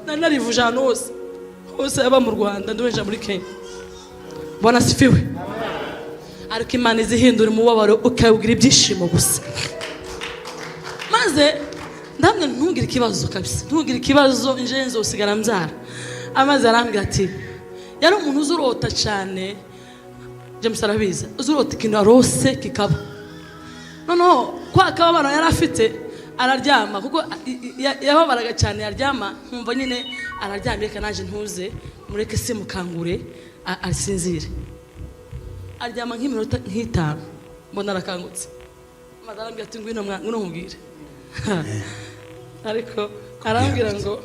narivuje ahantu hose yaba mu Rwanda ndoje muri Kenya. Bwana sifiwe. Ariko Imana izihindura umubabaro ukawugira ibyishimo gusa. Maze ndamwe ntugire ikibazo kabisa, ntugire ikibazo nje nzosigara mbyara. Amaze arambwira ati yari umuntu uzurota cyane, James arabiza, uzurota ikintu arose kikaba. Noneho kwa kababaro yari afite araryama kuko yababaraga cyane, yaryama nkumva nyine araryamye kanaje ntuze mureke se mukangure asinzire. Aryama nk'iminota nk'itanu mbona arakangutse. Maze arambwira ati ngwino nkubwire. Ariko arambwira ngo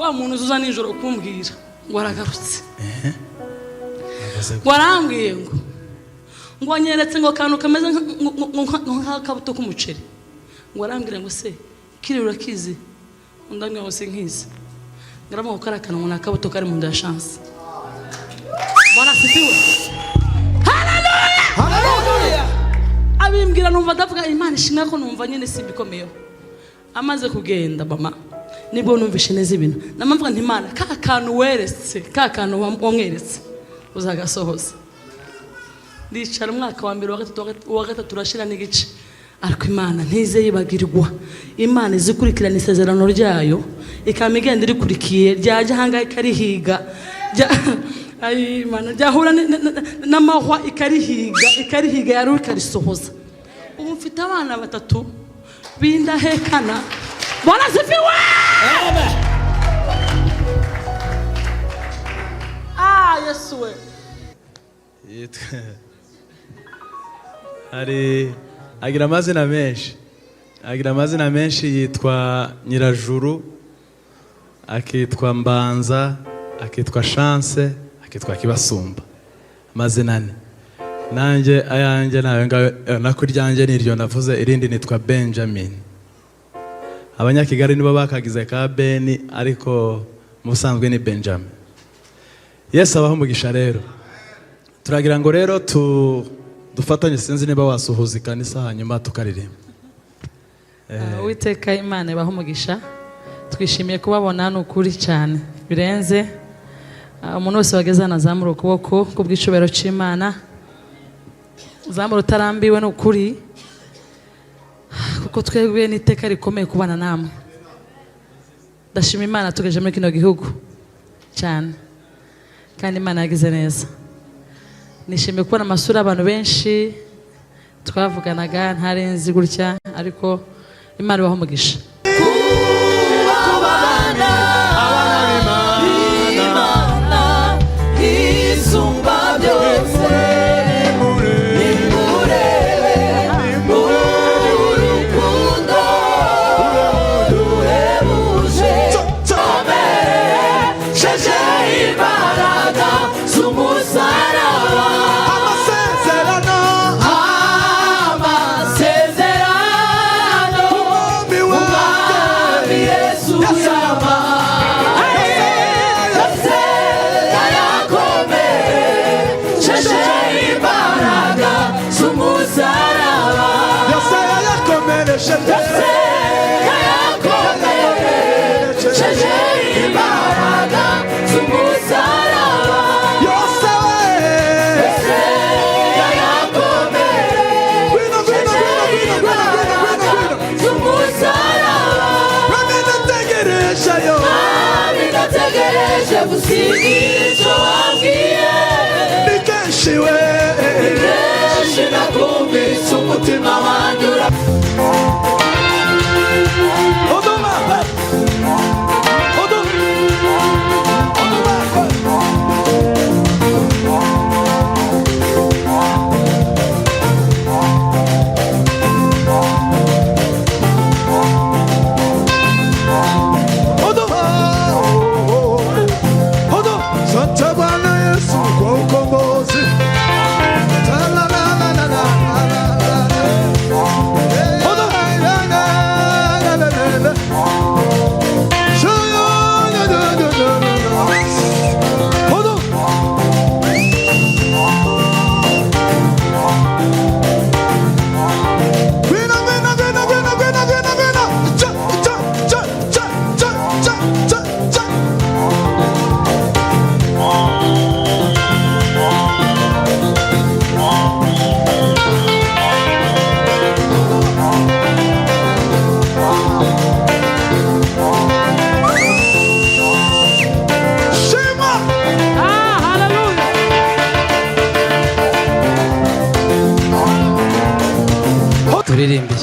wa muntu uza nijoro kumbwira ngo aragarutse. Warambwiye ngo anyeretse ngo kantu kameze nk'akabuto k'umuceri. Ngo arambwira ngo se kiri urakizi? Ndamwe hose nkizi. Ngarama ko karakana ngo nakabuto kari mu nda ya chance. Bwana sifiwe. Hallelujah! Hallelujah! Abimbwira numva ndavuga Imana ishimwe ko numva nyine simbikomeyeho. Amaze kugenda mama nibwo numvishe neza ibintu. Namamvuga nti Imana ka kantu weretse, ka kantu wamweretse uzagasohoza. Ndicara umwaka wa mbere wa gatatu turashira n'igice. Ariko Imana ntize yibagirwa. Imana izikurikirana isezerano ryayo ikamigenda irikurikiye ryaje hanga ikarihiga. Ay Imana ryahura n'amahwa ikarihiga yari ikarisohoza. Ubu mfite abana batatu bindahekana. Bwana sifiwe. Amen. Yesu we. Agira amazina menshi yitwa Nyirajuru, akitwa Mbanza, akitwa Chance, akitwa Kibasumba. Amazina ane. Nanjye ayanjye nawe nakuryanjye niryo navuze, irindi nitwa Benjamin. Abanyakigali nibo bakagize ka Beni ariko musanzwe ni Benjamin. Yesu abaho umugisha rero. Turagira ngo rero dufatanye, sinzi niba wasuhuza ikanisa hanyuma tukaririmba. Uwiteka Imana ibaho umugisha. Twishimiye kubabona n'ukuri cyane birenze. Umuntu wese wagezana zamura ukuboko kubw'icubero cy'Imana. Zamura utarambiwe n'ukuri. Kuko twebwe n'iteka rikomeye kubana namwe. Ndashima Imana tugeje muri kino gihugu cyane. Kandi Imana yagize neza. Nishimiye kubona amasura abantu benshi twavuganaga ntarenzi gutya, ariko Imana ibaho umugisha. tumuriririmbire.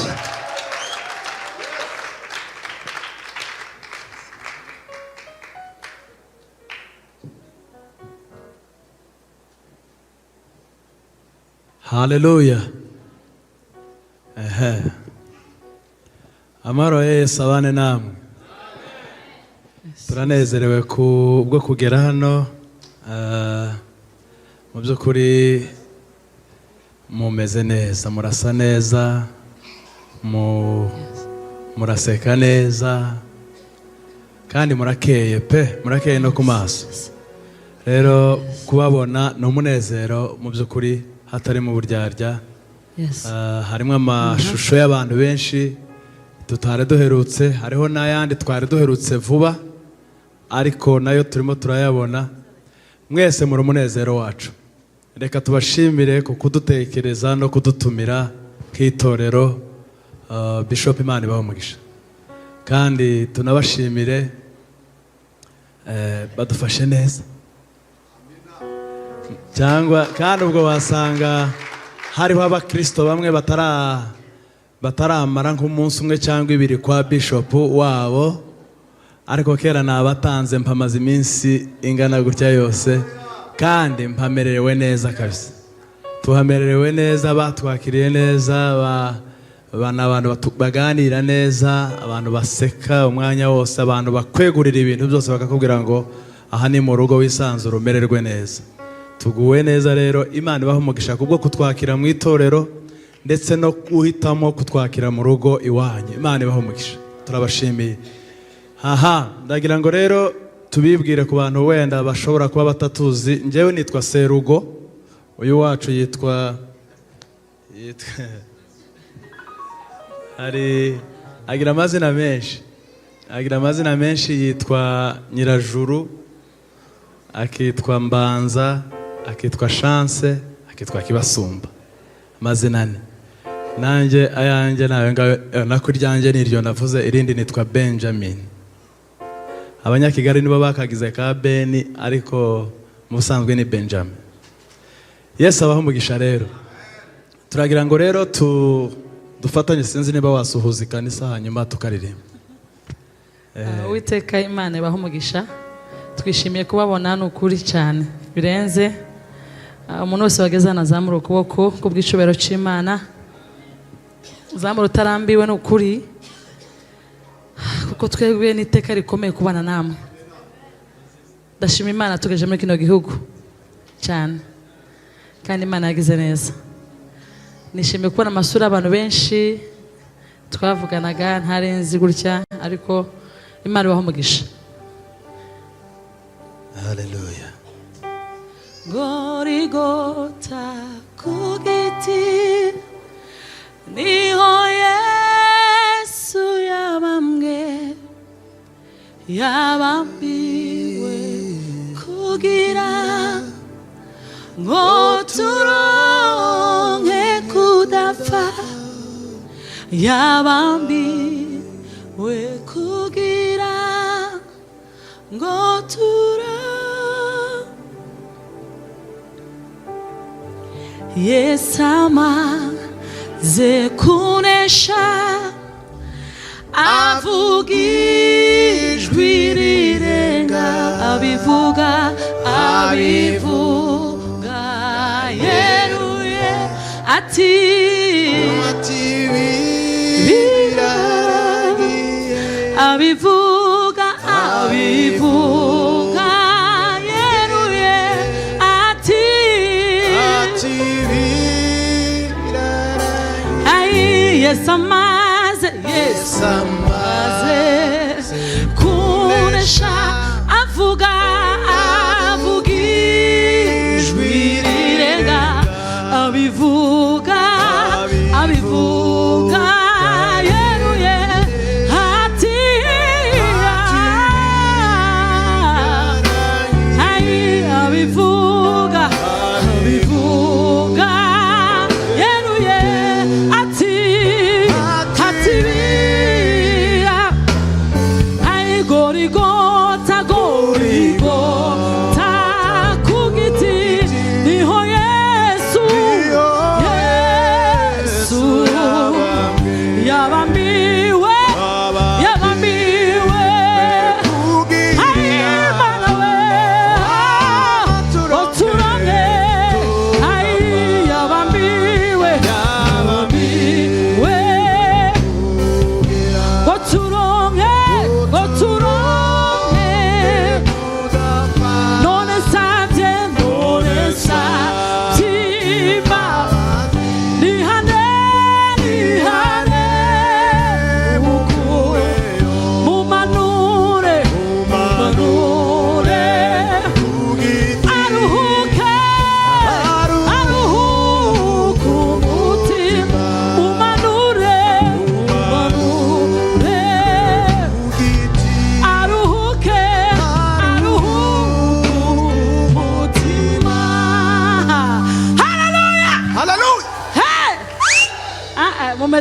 Haleluya. Amaro Yesu abane namwe. Turanezerewe kubwo kugera hano. Mu by'ukuri mumeze neza, murasa neza, muraseka neza, kandi murakeye pe, murakeye no ku maso. Rero kubabona ni umunezero mu by'ukuri hatari mu buryarya. Harimo amashusho y'abantu benshi tutari duherutse, hariho n'ayandi twari duherutse vuba ariko nayo turimo turayabona. Mwese muri umunezero wacu. Reka tubashimire ku kudutekereza no kudutumira nk'itorero. Bishop Imana ibahe umugisha, kandi tunabashimire badufashe neza. Cyangwa kandi ubwo wasanga hariho abakristo bamwe bataramara nk'umunsi umwe cyangwa ibiri kwa bishop wabo, ariko kera nabatanze mpamaze iminsi ingana gutya yose, kandi mpamererewe neza kabisa. Tuhamererewe neza, batwakiriye neza, abantu baganira neza, abantu baseka umwanya wose, abantu bakwegurira ibintu byose bakakubwira ngo aha ni mu rugo wisanzura umererwe neza. Tuguwe neza rero, Imana ibahe umugisha kubwo kutwakira mu itorero ndetse no guhitamo kutwakira mu rugo iwanyu. Imana ibahe umugisha, turabashimiye. Ndagira ngo rero tubibwire ku bantu wenda bashobora kuba batatuzi. Njyewe nitwa Serugo, uyu wacu yitwa agira amazina menshi, yitwa Nyirajuru, akitwa Mbanza, akitwa Chance, akitwa Kibasumba. Amazina ane. Nanjye ayanjye nawe ngawe, nako ryanjye niryo navuze, irindi nitwa Benjamin. Abanyakigali nibo bakagize ka Beni, ariko mu busanzwe ni Benjamin. Yesu abahe umugisha rero. Turagira ngo rero dufatanye, sinzi niba wasuhuza ikanisa hanyuma tukaririmba. Uwiteka Imana ibahe umugisha. Twishimiye kubabona, ni ukuri cyane birenze. Umuntu wese wageze hano azamura ukuboko kubw'icubahiro cy'Imana. Uzamura utarambiwe, ni ukuri, kuko twebwe n'iteka rikomeye kubana namwe. Ndashima Imana tugeje muri kino gihugu cyane, kandi Imana yagize neza. Nishimiye kubona amasura y'abantu benshi twavuganaga ntarenzi gutya, ariko Imana ibahe umugisha. Haleluya. Gorigota ku giti niho Yesu yabambiwe kugira ngo turonke kudapfa, yabambiwe kugira ngo Yesu amaze kunesha, avuga ijwi rirenga, abivuga yeruye ati birarangiye, abivuga yeruye ati Yesu amaze kunesha, avuga ijwi rirenga, abivuga yeruye ati abivuga yeruye ati Gorigota ku giti niho Yesu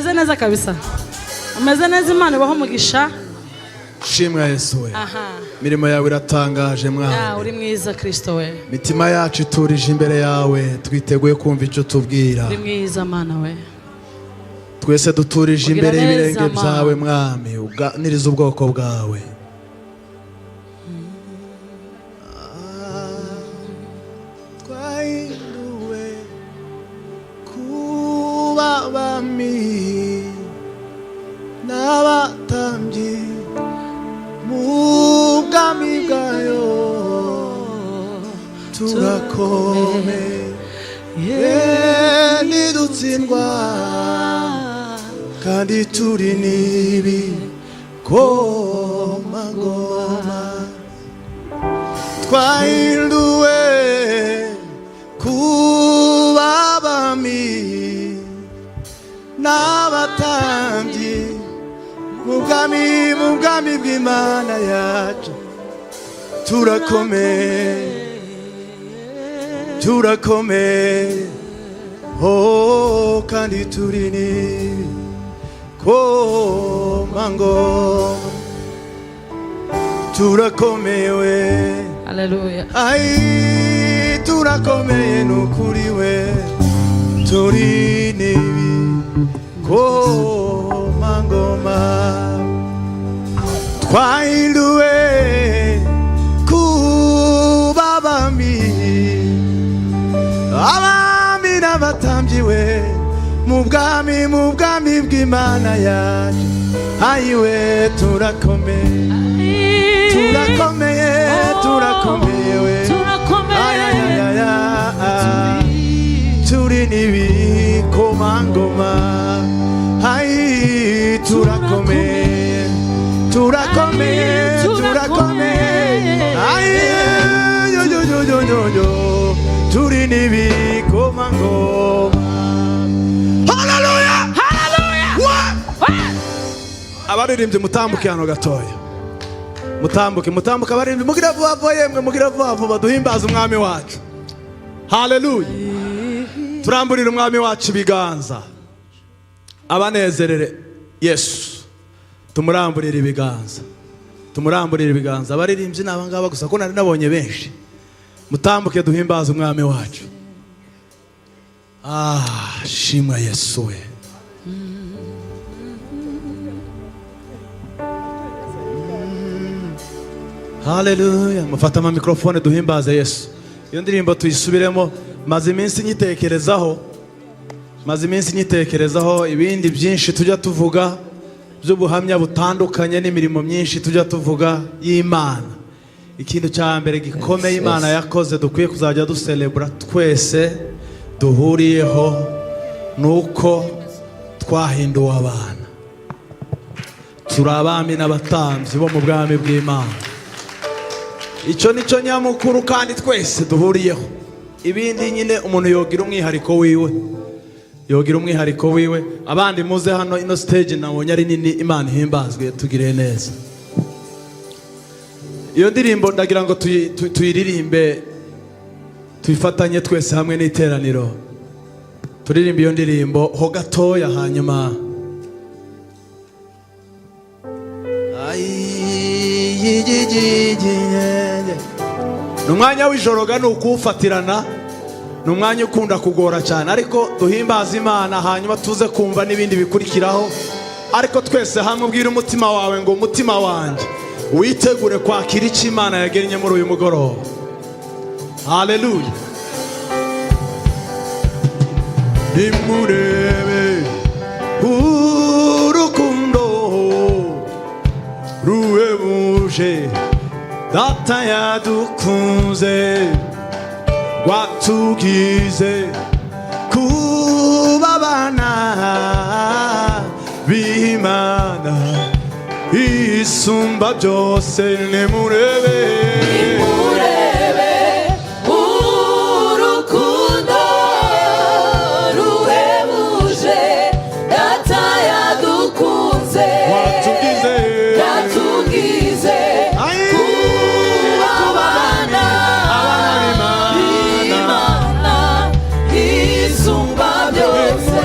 umeze neza kabisa, umeze neza. Imana ibaho umugisha. Shimwa Yesu we. Aha, Mirimo yawe iratangaje mwana. uri mwiza Kristo we. Mitima yacu iturije imbere yawe, twiteguye kumva icyo tubwira. Uri mwiza Mana we. Twese duturije imbere y'ibirenge byawe mwami, uganiriza ubwoko bwawe. Twahinduwe kuba abami n'abatambyi mu bwami bwayo, turakomeye ntidutsindwa kandi turi n'ibikomangoma. Twahinduwe kuba abami n'abatambyi mu bwami bw'Imana yacu, turakomeye kandi turi n'ibikomangoma. Turakomeye we. Haleluya. Ai, turakomeye n'ukuri we, turi n'ibikomangoma. Twahinduwe kuba abami n'abatambyi we mu bwami bw'Imana yacu. Ayiwe turakomeye we, turi n'ibikomangoma. Ayi turakomeye ayi yo turi n'ibikomangoma. Hallelujah. Abaririmbyi mutambuke hano gatoya, mutambuke abaririmbyi, mugira vuba yemwe, mugira vuba duhimbaza umwami wacu. Haleluya. Turamburire umwami wacu ibiganza, abanezerere Yesu, tumuramburire ibiganza. Abaririmbyi n'aba ngaba gusa ko nari nabonye benshi. Mutambuke duhimbaza umwami wacu. Shimwa Yesu we. Haleluya. Mufata ama mikrofone duhimbaze Yesu. Iyo ndirimbo tuyisubiremo, maze iminsi nyitekerezaho ibindi byinshi tujya tuvuga by'ubuhamya butandukanye n'imirimo myinshi tujya tuvuga y'Imana. Ikintu cya mbere gikomeye Imana yakoze dukwiye kuzajya duselebura twese duhuriyeho, nuko twahinduwe abana, turi abami n'abatambyi bo mu bwami bw'Imana. Icyo nicyo nyamukuru kandi twese duhuriyeho. Ibindi nyine umuntu yogira umwihariko wiwe, abandi muze hano ino stage nabonye ari nini. Imana ihimbazwe, tugire neza. Iyo ndirimbo ndagira ngo tuyiririmbe, tuyifatanye twese hamwe n'iteraniro, turirimbe iyo ndirimbo ho gatoya, hanyuma n'umwanya w'ijoro ni ukuwufatirana, ni umwanya ukunda kugora cyane, ariko duhimbaza Imana hanyuma tuze kumva n'ibindi bikurikiraho. Ariko twese hamwe ubwira umutima wawe ngo umutima wanjye witegure kwakira icyo Imana yagennye muri uyu mugoroba. Haleluya. Nimurebe urukundo ruhebuje Data yadukunze, rwatugize kuba abana b'Imana isumba byose. Nimurebe urukundo ruhebuje Data yadukunze, rwatugize kuba abana b'Imana isumba byose.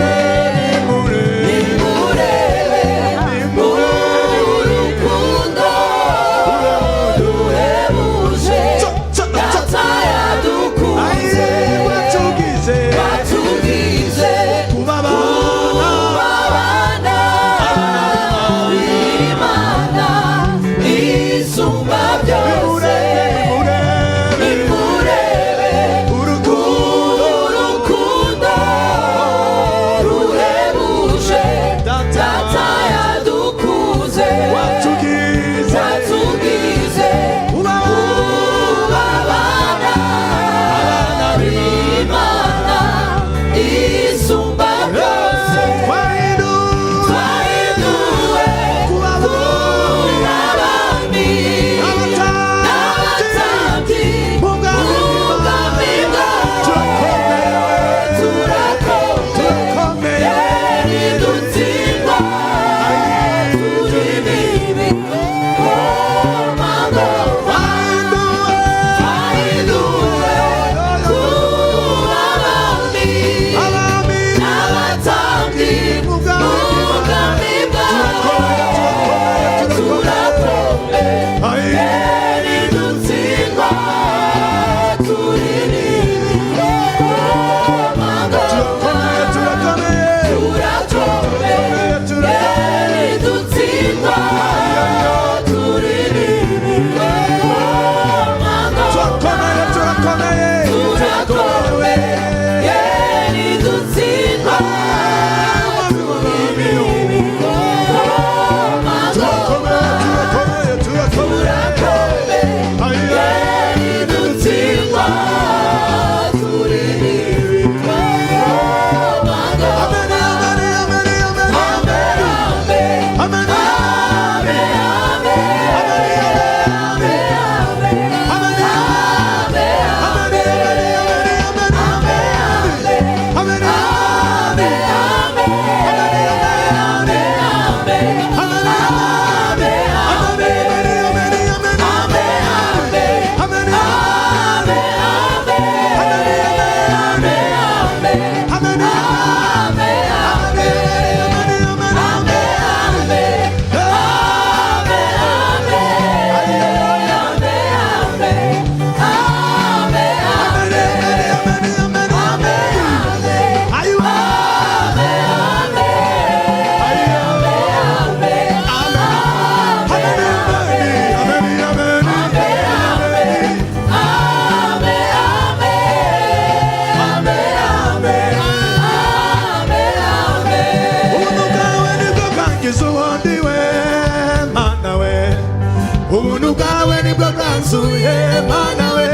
ubuntu bwawe nibwo bwanzuye mana we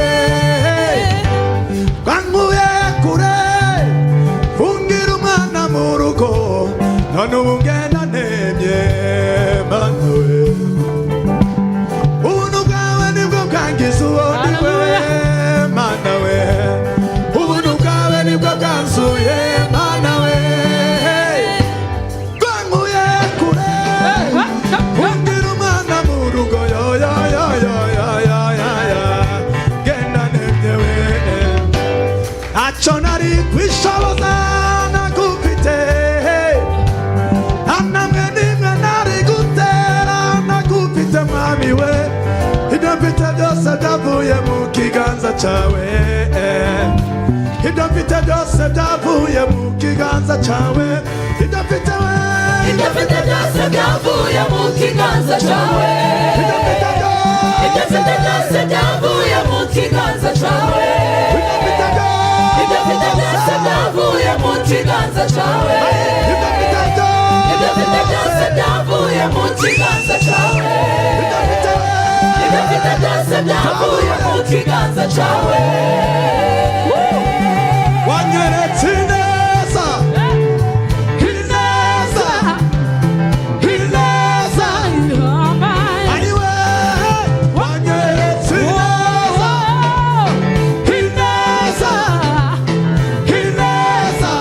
bwankuye kure fungira umwana mu rugo none ubu ngenda ntemye mana we ubuntu bwawe nibwo bwangiza uwo ni we mana we ubuntu bwawe nibwo bwanzuye mana we bwankuye kure fungira umwana mu rugo yo yo yo yo yo yo yo yo ngenda ntemye we ntacyo nari kwishoboza nagufite anamwe nimwe nari gutera nagufite mwami we ibyo mfite byose byavuye mu kiganza cyawe ibyo mfite byose byavuye mu kiganza cyawe ibyo mfite we ibyo mfite byose byavuye mu kiganza cyawe ibyo mfite ibyo mfite byose byavuye mu kiganza cyawe ibyo mfite byose byavuye mu kiganza cyawe ibyo mfite byose byavuye mu kiganza cyawe ibyo mfite byose byavuye mu kiganza cyawe wanyeretse ineza ineza ineza ayiwe wanyeretse ineza ineza ineza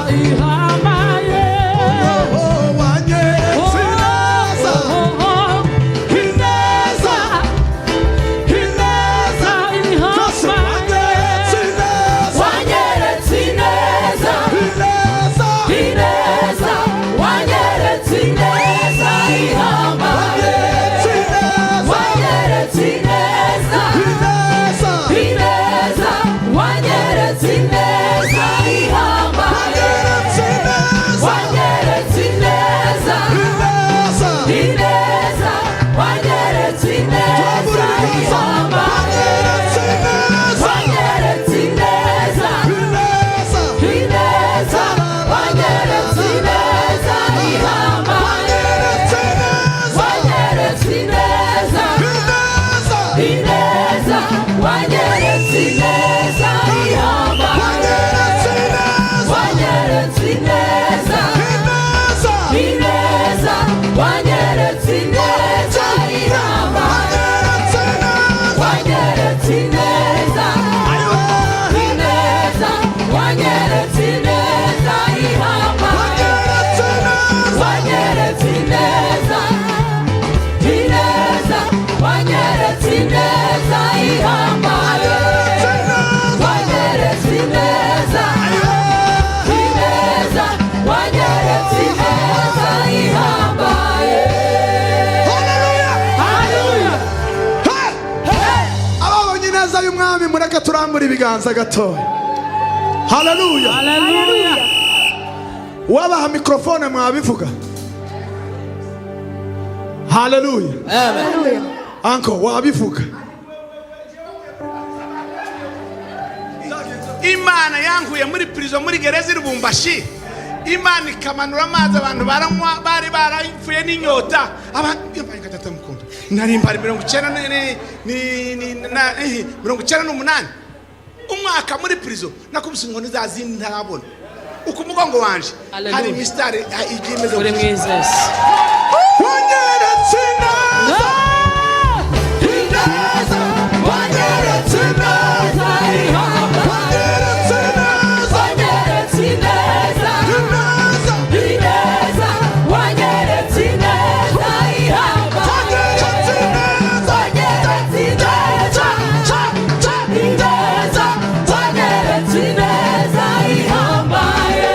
wanyeretse ineza ineza ineza byose wanyeretse ineza wanyeretse ineza ineza ineza wanyeretse ineza ihambaye wanyeretse ineza ineza ineza wanyeretse ineza ihambaye wanyeretse ineza ineza wanyeretse ineza ihambaye wanyeretse ineza ineza wanyeretse ineza ihambaye wanyeretse ineza ineza wanyeretse ineza ihambaye wanyeretse ineza ineza wanyeretse ineza ihambaye wanyeretse ineza ineza wanyeretse ineza ihambaye wanyeretse ineza ineza wanyeretse ineza ihambaye wanyeretse ineza ineza wanyeretse ineza ihambaye ababonye ineza y'umwami mureke turambura ibiganza gatoya haleluya wabaha mikrofone mwabivuga haleluya anko wabivuga imana yankuye muri prison muri gereza irubumbashi imana ikamanura amazi abantu baranywa bari barapfuye n'inyota nari mbari 98 umwaka muri prison nakubise inkoni za zindi ntarabona uko umugongo wanje hari imistari igiye imeze uri mwiza wanyeretse ineza ineza wanyeretse ineza ihambaye wanyeretse ineza ineza wanyeretse ineza ihambaye wanyeretse ineza ineza wanyeretse ineza ihambaye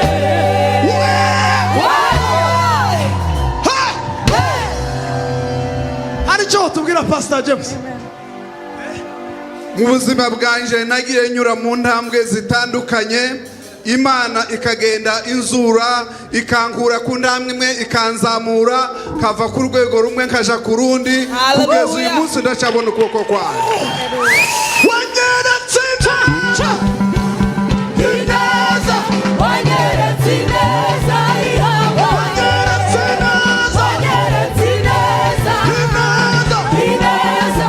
hari icyo tubwira Pastor James mu buzima bwanje nagiye nyura mu ntambwe zitandukanye Imana ikagenda inzura ikankura ku ntambwe imwe ikanzamura kava ku rwego rumwe nkaja ku rundi kugeza uyu munsi ndacabona ukuboko kwayo wanyeretse ineza wanyeretse ineza ihambaye wanyeretse ineza ineza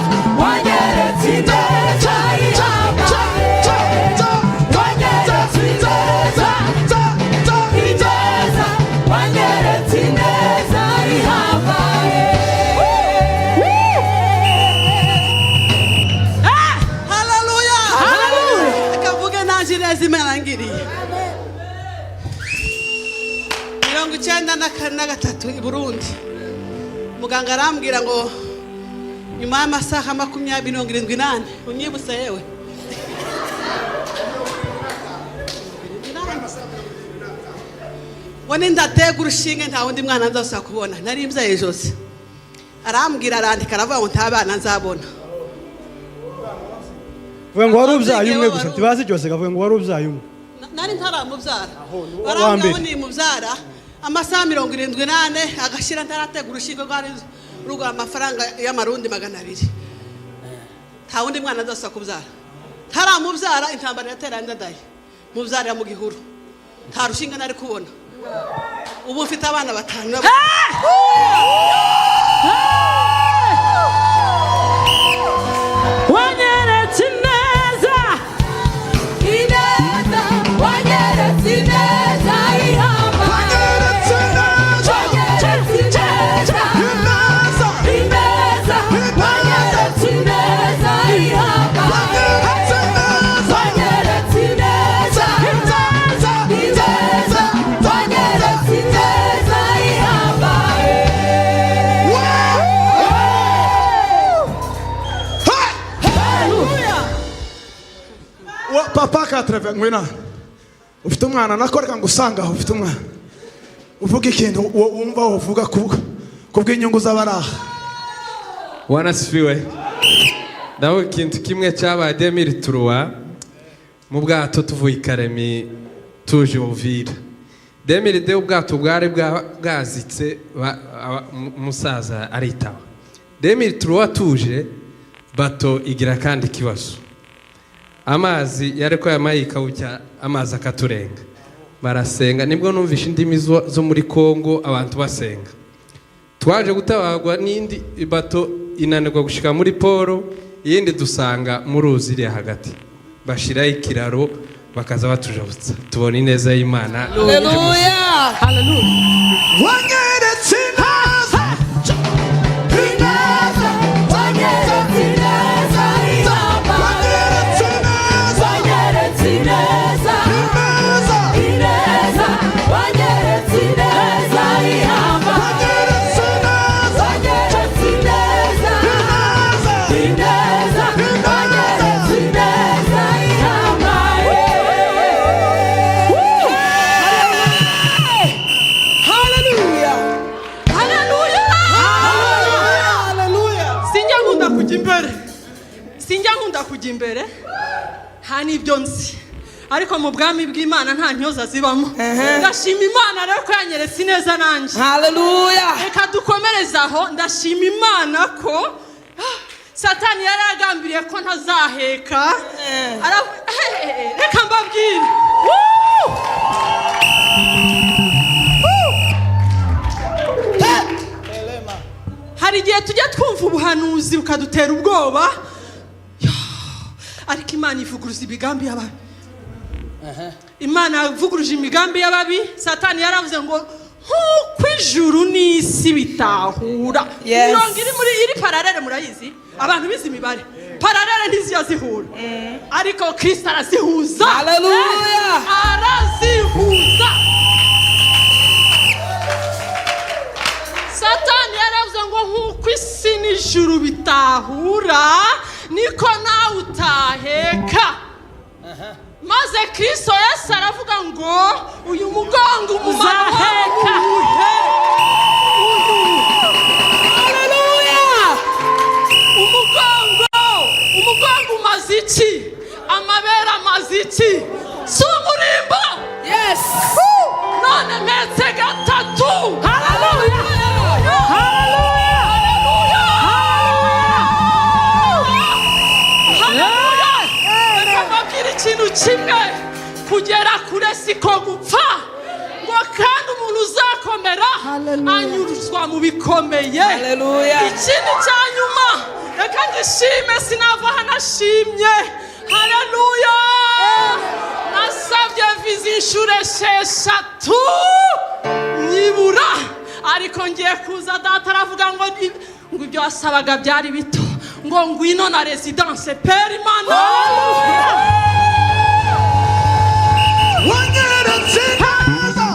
1993 i Burundi muganga arambwira ngo nyuma y'amasaha 78 unyibutse yewe wone ndatega urushinge nta wundi mwana nzose kubona nari mbyaye Jose arambwira arandika aravuga ngo nta bana nzabona vuga ngo wari ubyaye umwe gusa tibazi Jose gavuga ngo wari ubyaye umwe nari ntaramubyara barambwira ngo ni mubyara amasaha 78 agashira ntaratega urushinge rwa amafaranga y'amarundi 200 nta wundi mwana nzose kubyara ntaramubyara intambara yatera ndadaye mubyara mu gihuru nta rushinge nari kubona ubu mfite abana 5 wanyeretse neza ineza wanyeretse neza ihamba wanyeretse neza ineza ineza wanyeretse neza ihamba wanyeretse neza ineza wanyeretse neza ihamba papa katreve ngwina ufite umwana nakoreka ngo usanga ufite umwana uvuga ikintu wumva uvuga kubw'inyungu z'abaraha wanasifiwe ndaho ikintu kimwe cyabaye 2003 mu bwato tuvuye Karemi tuje Uvira 2002 ubwato bwari bwazitse umusaza aritaba 2003 tuje bato igira kandi kibazo amazi yariko yamayika ucya amazi akaturenga barasenga nibwo numvisha indimi zo muri Kongo abantu basenga twaje gutabagwa n'indi bato inanirwa gushika muri poro yindi dusanga mu ruzi iri hagati bashira ikiraro bakaza batujabutsa tubona ineza y'Imana. Haleluya haleluya wanyeretse neza ineza wanyeretse neza ihamba wanyeretse neza ineza wanyeretse neza ihamba wanyeretse neza ineza wanyeretse neza ihamba haleluya haleluya haleluya sinjya nkunda kujya imbere nta n'ibyo nzi ariko mu bwami bw'Imana nta ntyoza zibamo ndashima Imana rero ko yanyeretse neza nanjye haleluya reka dukomereze aho ndashima Imana ko Satani yari agambiriye ko ntazaheka reka mbabwire hari igihe tujya twumva ubuhanuzi bukadutera ubwoba ariko Imana ivuguruza imigambi y'ababi Imana yavuguruje imigambi y'ababi Satani yaravuze ngo nk'uko ijuru n'isi bitahura mirongo iri paralele murayizi abantu bizi imibare paralele ntizijya zihura ariko Kristo arazihuza haleluya arazihuza Satani yaravuze ngo nk'uko isi n'ijuru bitahura niko nawe utaheka maze Kristo Yesu aravuga ngo uyu mugongo umuzaheka haleluya umugongo umaze iki amabere amaze iki si umurimbo yes none metse gatatu haleluya ikintu kimwe kugera kure siko gupfa ngo kandi umuntu uzakomera anyuruzwa mu bikomeye ikindi cya nyuma reka ngishime sinava hanashimye haleluya nasabye viza inshuro 6 nyibura ariko ngiye kuza data aravuga ngo ibyo wasabaga byari bito ngo ngwino na residence permanente wanyeretse neza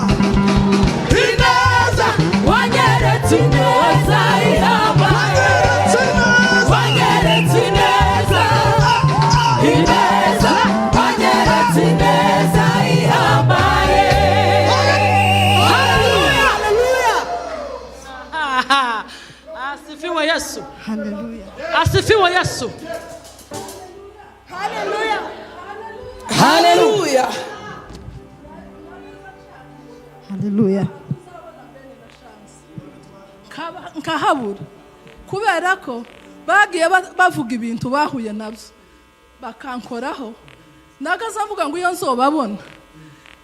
wanyeretse ineza ihambaye wanyeretse ineza ineza wanyeretse ineza ihambaye. Haleluya, haleluya. Asifiwe Yesu. Haleluya. Asifiwe Yesu. Haleluya. Haleluya. Haleluya. Nkahabura kubera ko bagiye bavuga ibintu bahuye nabyo bakankoraho nagaze avuga ngo iyo nzobabona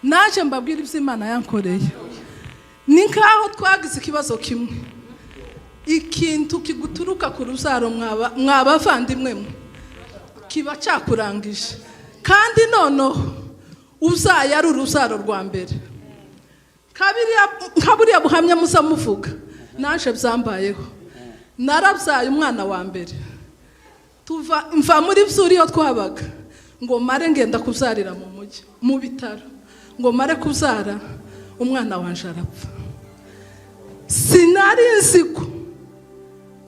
naje mbabwira ibyo Imana yankoreye. Ni nkaho twagize ikibazo kimwe, ikintu kiguturuka ku ruzaro mwabavandimwe mwe kiba cyakurangije, kandi noneho uzaye ari uruzaro rwa mbere. Kabiriya buhamya muza muvuga naje byambayeho. Narabyaye umwana wa mbere, mva muri Byuriyo twabaga ngo mare ngenda kuzarira mu mujyi mu bitaro, ngo mare kuzara umwana wanje arapfa. Sinari nzi ko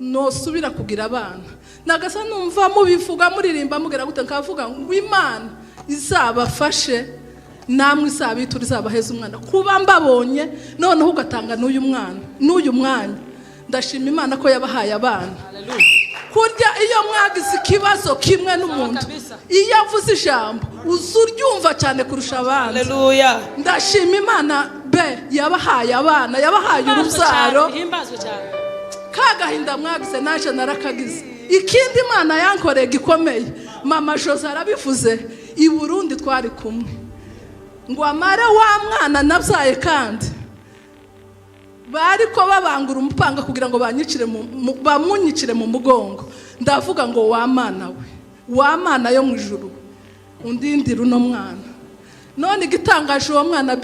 nosubira kugira abana, nagasa numva mubivuga muririmba mugera gute, nkavuga ngo Imana izabafashe namwe isabitura izabaheza umwana. Kuba mbabonye noneho ugatanga n'uyu mwanya, ndashima Imana ko yabahaye abana. Kurya iyo mwagize ikibazo kimwe n'umuntu, iyo avuze ijambo uzuryumva cyane kurusha abandi. Haleluya. Ndashima Imana yabahaye abana, yabahaye urubyaro. Kagahinda mwagize naje narakagize. Ikindi Imana yankoreye gikomeye, mama Jose arabivuze, i Burundi twari kumwe ngo amare wa mwana nabyaye, kandi bariko babangura umupanga kugira ngo bamunyicire mu mugongo. Ndavuga ngo wa mana we, wa mana yo mu ijuru undindira uno mwana. None igitangaje uwo mwana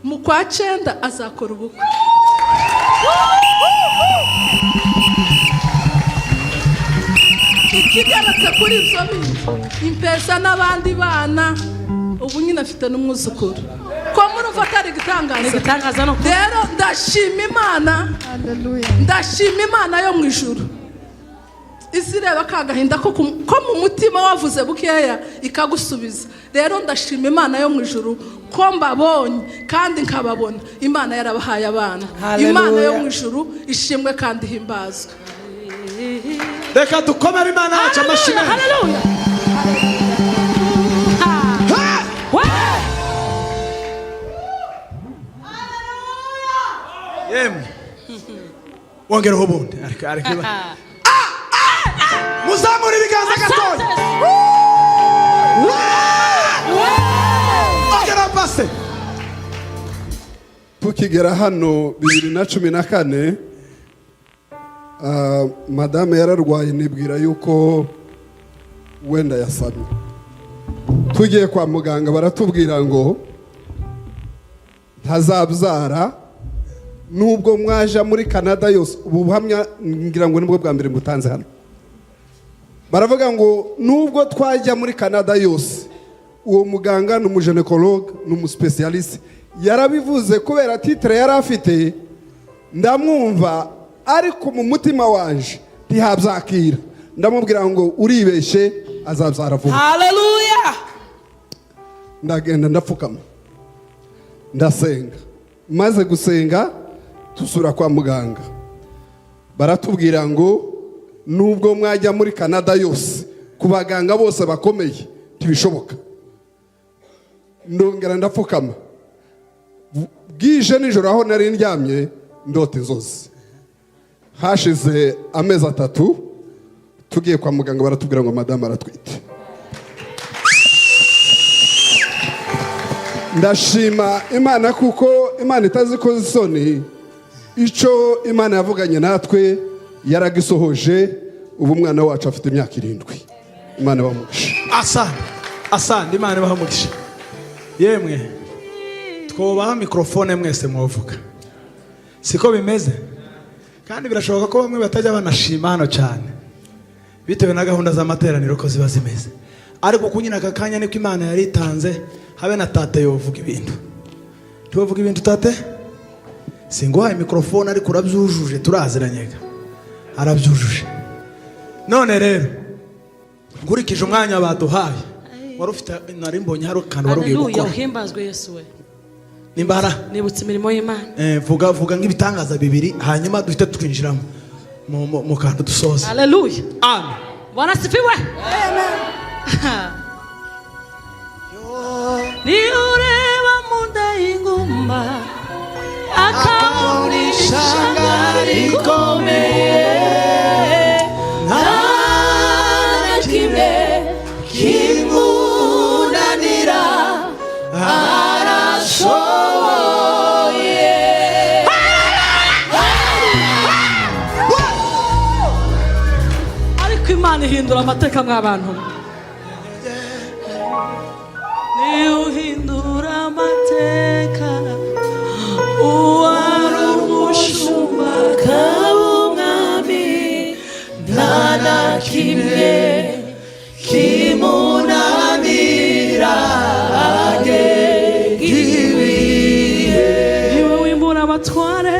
mu kwa 9 azakora ubukwe. Ikigarutse kuri ibyo bintu impesa n'abandi bana, ubu nyine afite n'umwuzukuru. Ko murumva atari igitangaza? Rero ndashima Imana. Ndashima Imana yo mu ijuru izireba kagahinda ko mu mutima wavuze bukeya ikagusubiza. Rero ndashima Imana yo mu ijuru ko mbabonye kandi nkababona. Imana yarabahaye abana. Imana yo mu ijuru ishimwe kandi himbazwe. Reka dukomere Imana yacu amashyi. Haleluya. Yemwe wongereho ubundi muzamura ibiganza gatoya. Ongera pase. Tukigera hano 2014 madame yararwaye, nibwira yuko wenda yasamye. Tugiye kwa muganga baratubwira ngo ntazabyara nubwo mwaja muri Canada yose. Ubu buhamya ngira ngo nibwo bwa mbere mutanze hano. Baravuga ngo nubwo twajya muri Canada yose, uwo muganga ni umuginekologe, ni umuspecialiste, yarabivuze kubera titre yari afite ndamwumva, ariko mu mutima wanje ntihabyakira. Ndamubwira ngo uribeshe, azabyara vuba. Haleluya. Ndagenda ndapfukama ndasenga, maze gusenga tusura kwa muganga. Baratubwira ngo nubwo mwajya muri Canada yose ku baganga bose bakomeye tibishoboka. Ndongera ndapfukama, bwije nijoro aho nari ndyamye ndota inzozi. Hashize amezi 3 tugiye kwa muganga baratubwira ngo madame aratwite. Ndashima Imana kuko Imana itazi ko isoni. Ico Imana yavuganye natwe yaragisohoje. Ubu mwana wacu afite imyaka 7. Imana bamugisha. Asante Imana bamugisha. Yemwe twobaha mikrofone mwese mwovuga, siko bimeze? Kandi birashoboka ko bamwe batajya banashima hano cyane bitewe na gahunda z'amateraniro ko ziba zimeze, ariko kunyina aka kanya niko Imana yaritanze habe na tate yovuga ibintu. Tuvuga ibintu tate? singuhaye mikrofone ariko urabyujuje turaziranyega arabyujuje none rero nkurikije umwanya baduhaye wari ufite nari mbonye hari kandi warugiye Haleluya, gukora uhimbazwe Yesu we. nimbara Nibutse imirimo y'Imana. vuga nk'ibitangaza bibiri hanyuma duhite twinjiramo mu kantu dusoza. Haleluya. Amen. Bwana sifiwe. Amen. Ni ureba munda y'ingumba akabona ishanga rikomeye nta na kimwe kimunanira arashoboye. Ariko Imana ihindura amateka mw'abantu. Ni uhindura amateka uwari umushumba akaba umwami nta na kimwe kimunanira agega ibihe. Niwe wimura abatware,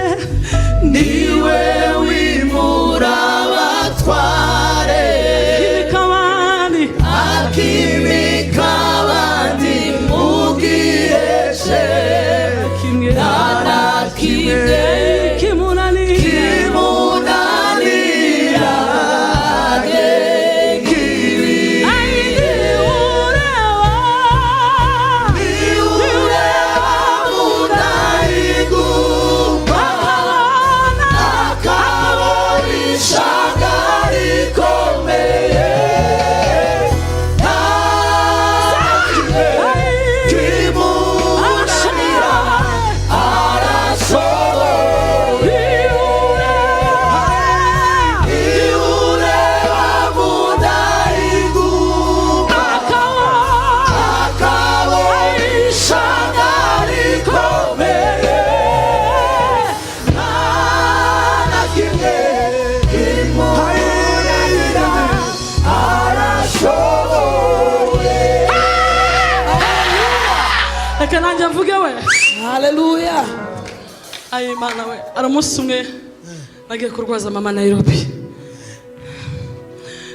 niwe wimura abatware akimika abandi mubwireshe nta na kimwe kimunanira agega ibihe. Nanjye mvuge we. Haleluya. Ayi Mana we, aramusi umwe nagiye kurwaza mama Nairobi.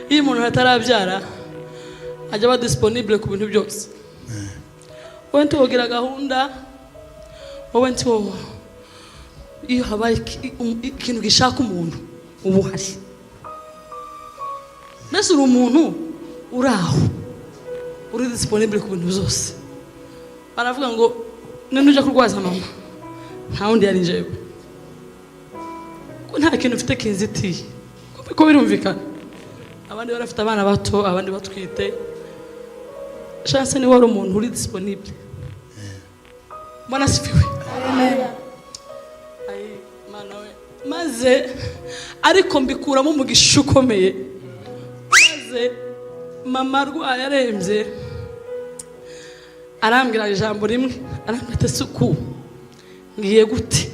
Iyo umuntu atarabyara ajya aba disponible ku bintu byose. Wowe ntiwogira gahunda, wowe ntiwo iyo habaye ikintu gishaka umuntu ubu hari. Mbese uri umuntu uraho uri disponible ku bintu byose. Baravuga ngo nuje kurwaza mama nta wundi yari njyewe ko nta kintu mfite kinzitiye ko birumvikana. Abandi barafite abana bato, abandi batwite. Chance ni wari umuntu uri disponible. Bwana sifiwe. Amen. Ayi Mana we maze ariko mbikuramo umugisha ukomeye. Maze mama arwaye arembye arambwira ijambo rimwe, arambwira suku ngiye gute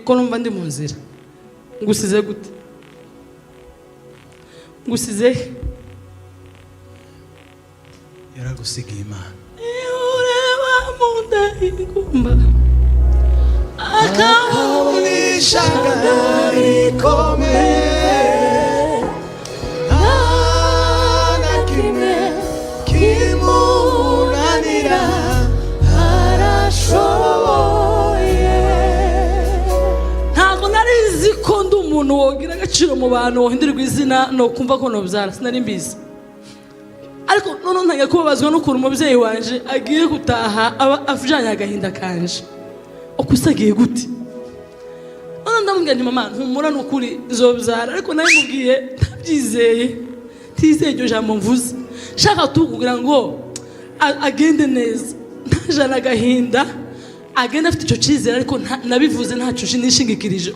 ko numva ndi mu nzira, ngusize gute, ngusize yaragusigiye Imana. Ureba mu nda y'ingumba akabona ishanga rikomeye umuntu wogira agaciro mu bantu wohindurirwa izina no kumva ko nobyara sinari mbizi. Ariko none ntangiye kubabazwa n'ukuntu umubyeyi wanje agiye gutaha aba afujanye agahinda kanje okusagiye gute. None ndamubwira nti mama ntumura n'ukuri zobyara, ariko nawe mubwiye ntabyizeye, tizeye iryo jambo mvuze, shaka tu kugira ngo agende neza ntajana agahinda, agenda afite icyo cyizere, ariko nabivuze ntacyo nishingikirije.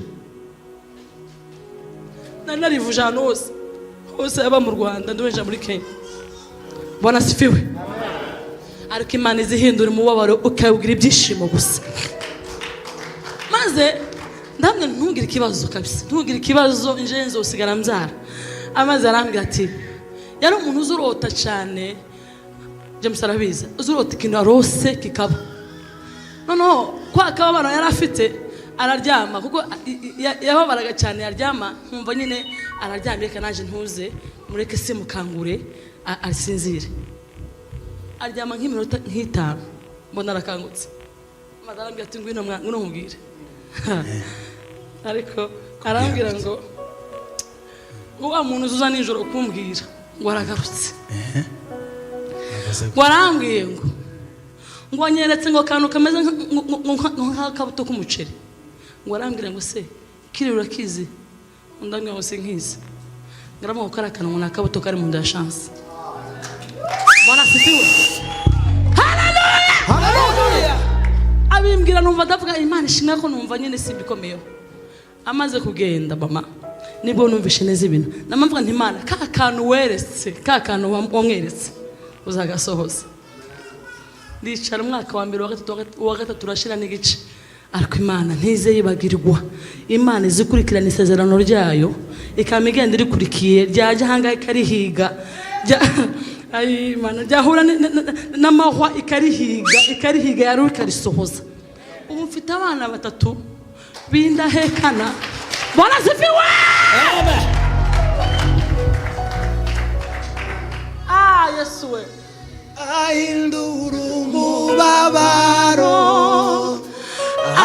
Narivuje ahantu hose aba mu Rwanda nduwenja muri Kenya. Bwana sifiwe. Ariko Imana izihindura umubabaro ukawugira ibyishimo gusa. Maze ndamwe ntugire ikibazo kabisa, ntugire ikibazo nje nzosigara mbyara. Amaze arambwira ati yari umuntu uzurota cyane, James arabiza uzurota ikintu arose kikaba. None noneho kwa kababaro yari afite araryama kuko yababaraga cyane, yaryama nkumva nyine araryamye, reka naje ntuze mureke se mukangure asinzire. Aryama nk'iminota nk'itanu mbona arakangutse, maze arambwira ati ngwino nkubwire. Ariko arambwira ngo wa muntu uza nijoro kumbwira ngo aragarutse. Warambwiye ngo anyeretse ngo kantu kameze nk'akabuto k'umuceri. Ngo arambwira ngo se kiri urakizi? Ndambwira ngo se nkizi. Ngaramu ko karakana ngo nakabuto kari mu nda ya chance. Bwana sifiwe. Hallelujah! Hallelujah! Abimbwira numva ndavuga Imana ishimwe ko numva nyine simbikomeye. Amaze kugenda mama nibwo numvishe neza ibintu. Namvuga nti Imana ka kantu weretse, ka kantu wamweretse uzagasohoza. Ndicara umwaka wa mbere wa gatatu turashira n'igice. Ariko Imana ntize yibagirwa. Imana izikurikirana isezerano ryayo ikamigenda irikurikiye ryaje hanga ikarihiga. Ay Imana ryahura n'amahwa ikarihiga yari ikarisohoza. Ubu mfite abana batatu bindahekana. Bwana sifiwe. Amen. Yesu we. Ahindura umubabaro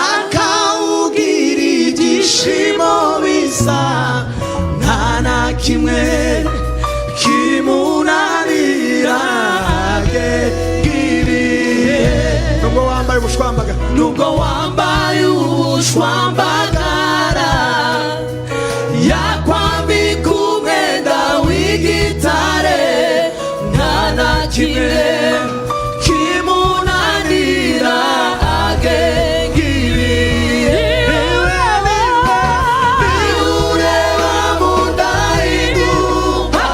akawugira ibyishimo bisa, nta na kimwe kimunanira agiriye. Nubwo wambaye ubushwambagara yakwambika umwenda w'igitare, nta na kimwe kimunanira agiriye. Niureba mu ndahinduka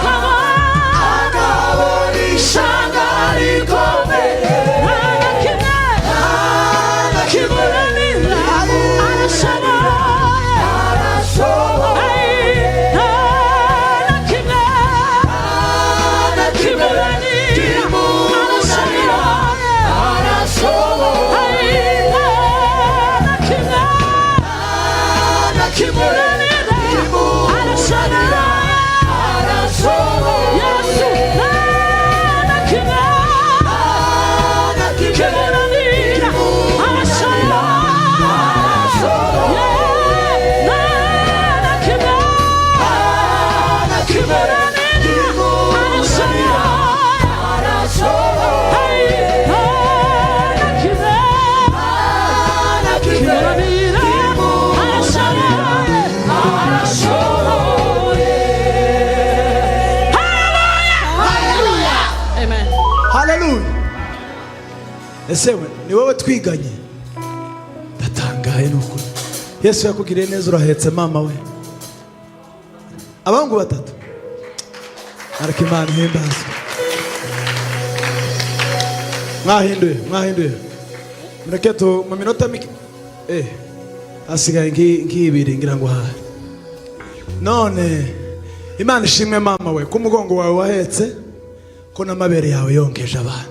akabona ishanga rikomeye, esewe ni wowe twiganye. Ndatangaye nuko Yesu yakugiriye neza, urahetse mama we. Abangu batatu ariko Imana ihimbazwe. Mwahinduye mureke tu mu minota mike hasigaye nk'ibiri ngira ngo hari. None Imana ishimwe mama we, ku mugongo wawe wahetse, ko n'amabere yawe yonkeje abana.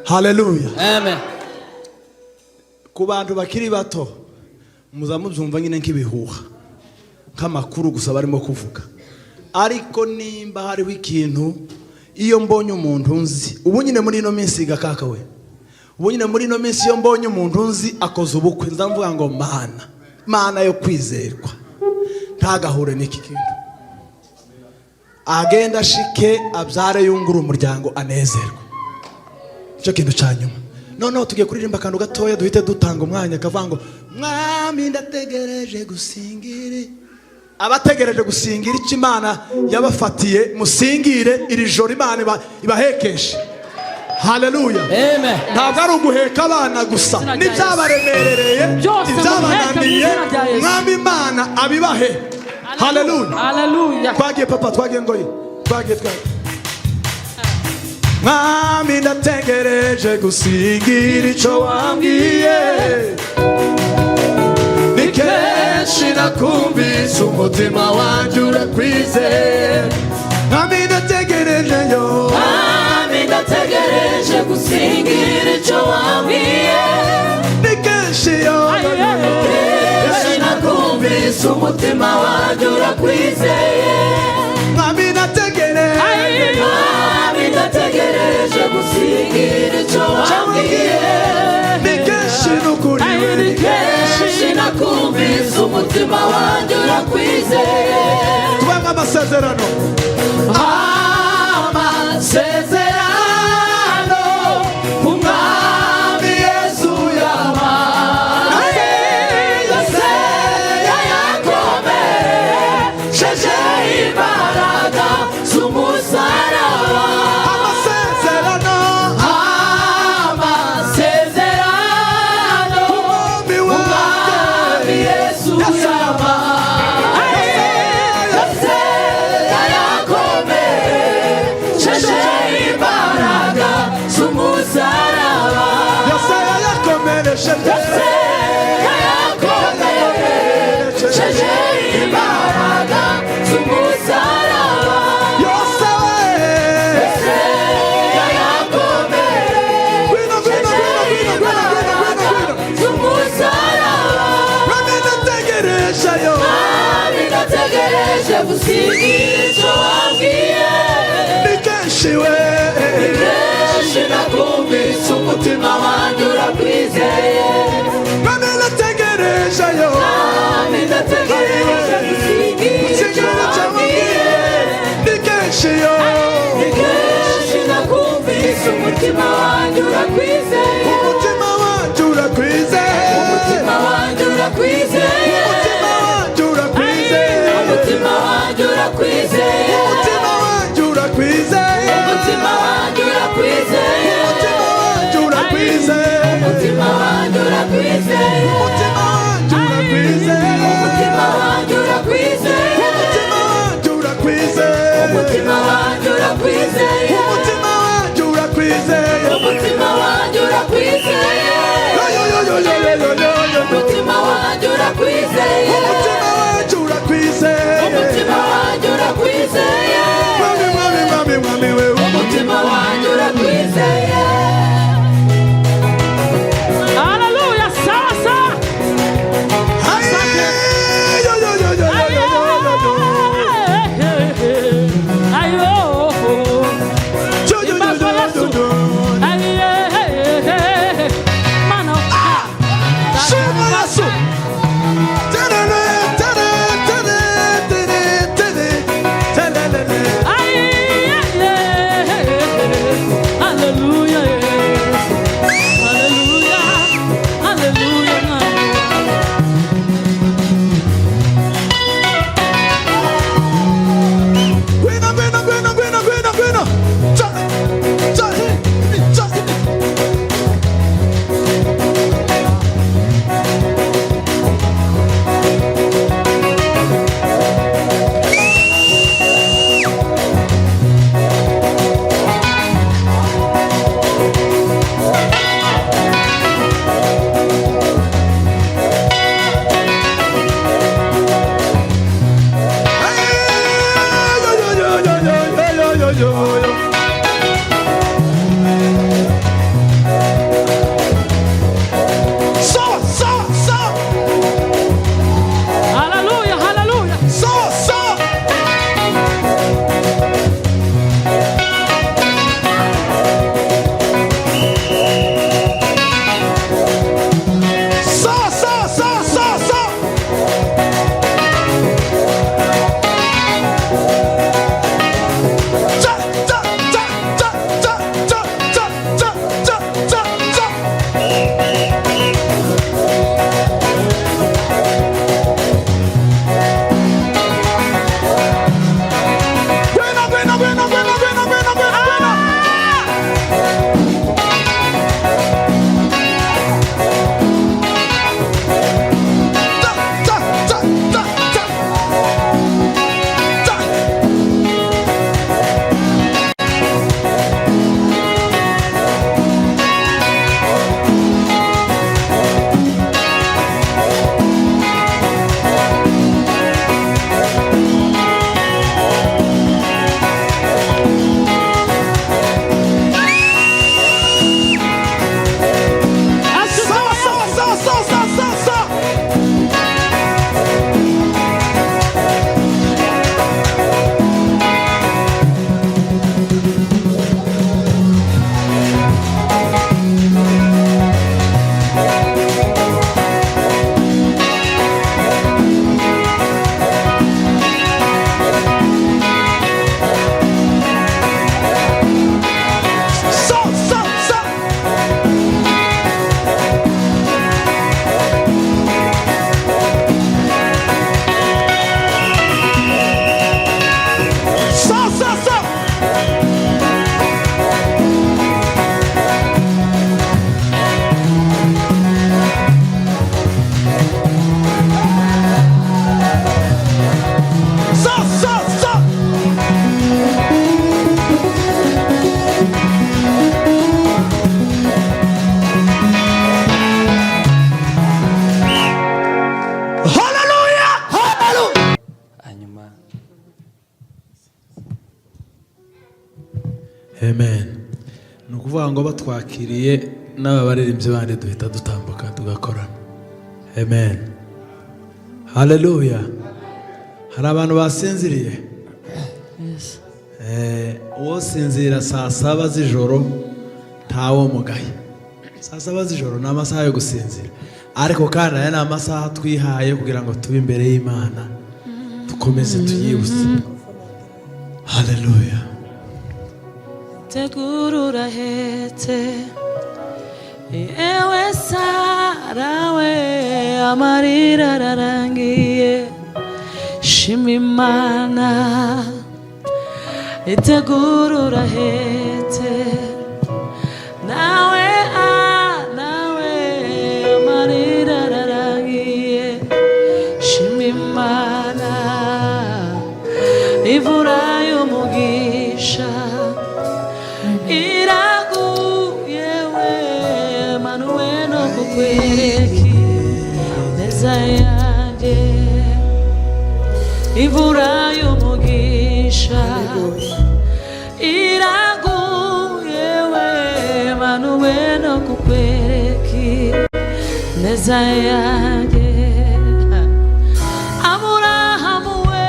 Hallelujah. Amen. Ku bantu bakiri bato muzamubyumva nyine nk'ibihuha, nk'amakuru gusa barimo kuvuga. Ariko nimba hariho ikintu, iyo mbonye umuntu nzi ubu nyine muri ino minsi gakaka we, ubu nyine muri ino minsi iyo mbonye umuntu nzi akoze ubukwe, nzavuga ngo Mana yo kwizerwa, ntagahure n'iki kintu, agenda shike abyare yungura umuryango anezerwa. Cyo kintu cyanyuma. Noneho tugiye kuririmba akantu gatoya duhite dutanga umwanya kavango mwami ndategereje gusingire. Abategereje gusingira icyo Imana yabafatiye, musingire iri joro Imana ibahekeshe. Hallelujah. Amen. Ntabwo ari uguheka abana gusa, n'ibyabaremerereye, ibyabananiye, mwami Imana abibahe. Hallelujah. Hallelujah. Twagiye papa, twagiye ngoyi, twagiye. Mwami ndategereje gusingira icyo wambwiye, ni kenshi nakumvise umutima wanjye urakwizeye. Mwami ndategereje yo, Mwami ndategereje gusingira icyo wambwiye, ni kumvise umutima wanjye urakwizeye mwami nategereje mwami ndategereje gusingira icyo wambwiye ni kenshi n'ukuri ni kenshi nakumvise umutima wanjye urakwizeye tubanga amasezerano amasezerano umwami Yesu yampaye yose yayakomeresheje imbaraga z'umusaraba amasezerano umwami Yesu yampaye yose yayakomeresheje imbaraga z'umusaraba yose yayakomeresheje yayakomeresheje imbaraga z'umusaraba yose nategereje gusingira icyo wambwiye ni kenshi we kenshi nakumvise umutima wanjye urakwizeye none nategereje yo nami ndategereje gusingira icyo wambwiye ni kenshi yo ni kenshi nakumvise umutima wanjye urakwizeye umutima wanjye urakwizeye umutima wanjye urakwizeye umutima wanjye urakwizeye umutima wanjye urakwizeye umutima wanjye urakwizeye umutima wanjye urakwizeye umutima wanjye urakwizeye umutima wanjye urakwizeye umutima wanjye urakwizeye umutima wanjye urakwizeye umutima wanjye urakwizeye umutima wanjye urakwizeye umutima wanjye urakwizeye umutima wanjye urakwizeye umutima wanjye urakwizeye umutima wanjye urakwizeye mwami we umutima wanjye urakwizeye Haleluya, sasa. Ayo. Imbazo Yesu. Aye. Mano. Shema Yesu. Hallelujah. Hallelujah. Hallelujah. Hallelujah. Hallelujah. So amen. Ni ukuvuga ngo batwakiriye n'ababaririmbyi bandi duhita dutambuka tugakorana. Amen. Haleluya. Hari abantu basinziriye. Yes. Uwo sinzira saa 7 z'ijoro ntawo mugaye. Saa 7 z'ijoro ni amasaha yo gusinzira, ariko kandi aya ni amasaha twihaye kugira ngo tube imbere y'Imana dukomeze tuyibutse. Haleluya. Tegurura hete ewe Sara we amarira ararangiye shima Imana itegurura hete nawe amarira ararangiye shima Imana ivura y'umugisha iraguye we manuwe no kukwereki neza yanjye ivura y'umugisha iraguye we manuwe no kukwereki neza yanjye Aburahamu we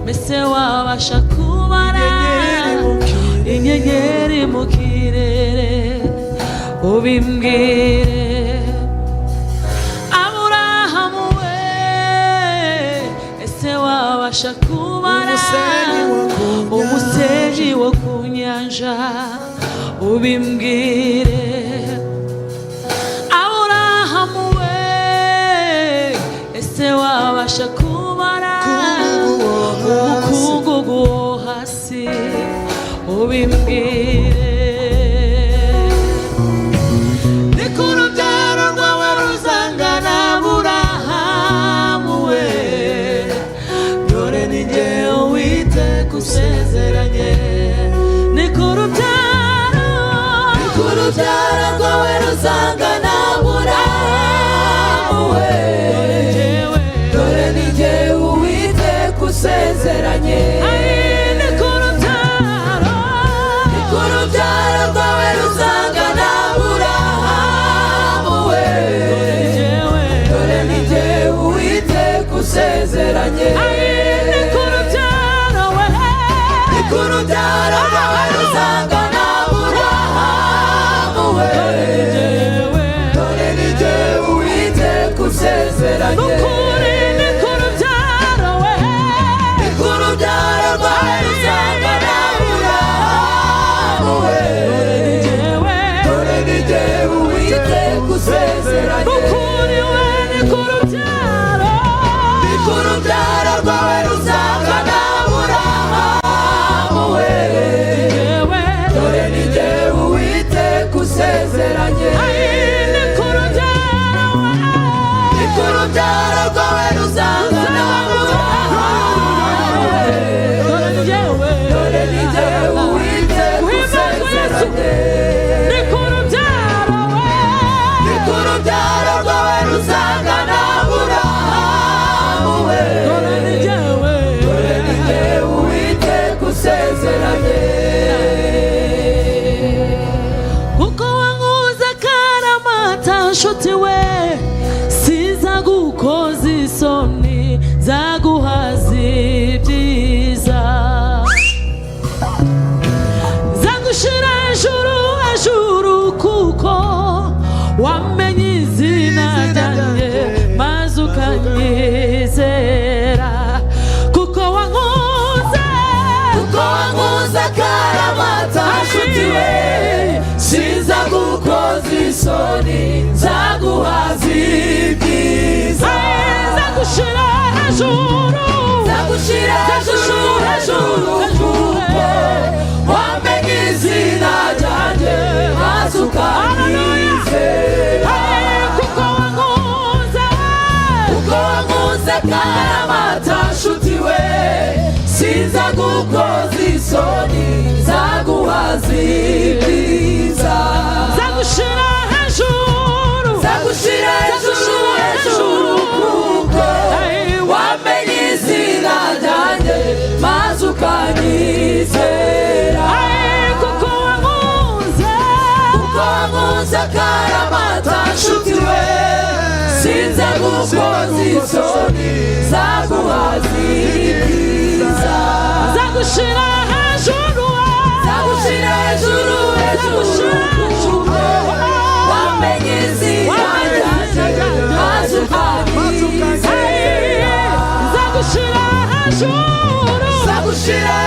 mbese wabasha kubara inyenyeri mu kirere ubimbwire Aburahamu we ese wabasha kubara umusenyi wo ku nyanja ubimbwire Aburahamu we ese wabasha kubara umukungugu wo hasi ubimbwire ni ku rubyaro rwawe ruzangana Aburahamu we dore ni jye Uwiteka usezeranye ni ku rubyaro rwawe ruzangana Aburahamu we dore ni jye Uwiteka usezeranye usezeranye ni ku rubyaro rwawe ruzangana Aburahamu we dore ni jye Uwiteka usezeranye n'ukuri ni ku rubyaro rwawe ruzangana Aburahamu we dore ni jye Uwiteka usezeranye n'ukuri we ni ku rubyaro rwawe ruzangana Aburahamu we dore ni jye Uwiteka usezeranye ni ku rubyaro rwawe ruzangana Aburahamu we dore ni jye Uwiteka usezeranye ni ku rubyaro rwawe ruzangana Aburahamu dore ni jye Uwiteka usezeranye kuko wanguze akaramata nshuti we sizagukoza isoni zaguhaza ibyiza zagushira hejuru kuko wamenye izina ryanjye maze ukanyizera kuko wanguze akaramata nshuti we sizagukoza isoni zaguhaza ibyiza zagushira hejuru kuko wamenye izina ryanjye maze ukanyizera kuko wanguze akaramata nshuti we sizagukoza isoni zaguhaza ibyiza zagushira hejuru kuko wamenye izina ryanjye maze ukanyizera nshuti we sinza gukoza isoni zaguhaziriza zagushira hejuru zagushira hejuru hejuru wamenye izina ryanjye maze ukanyizera zagushira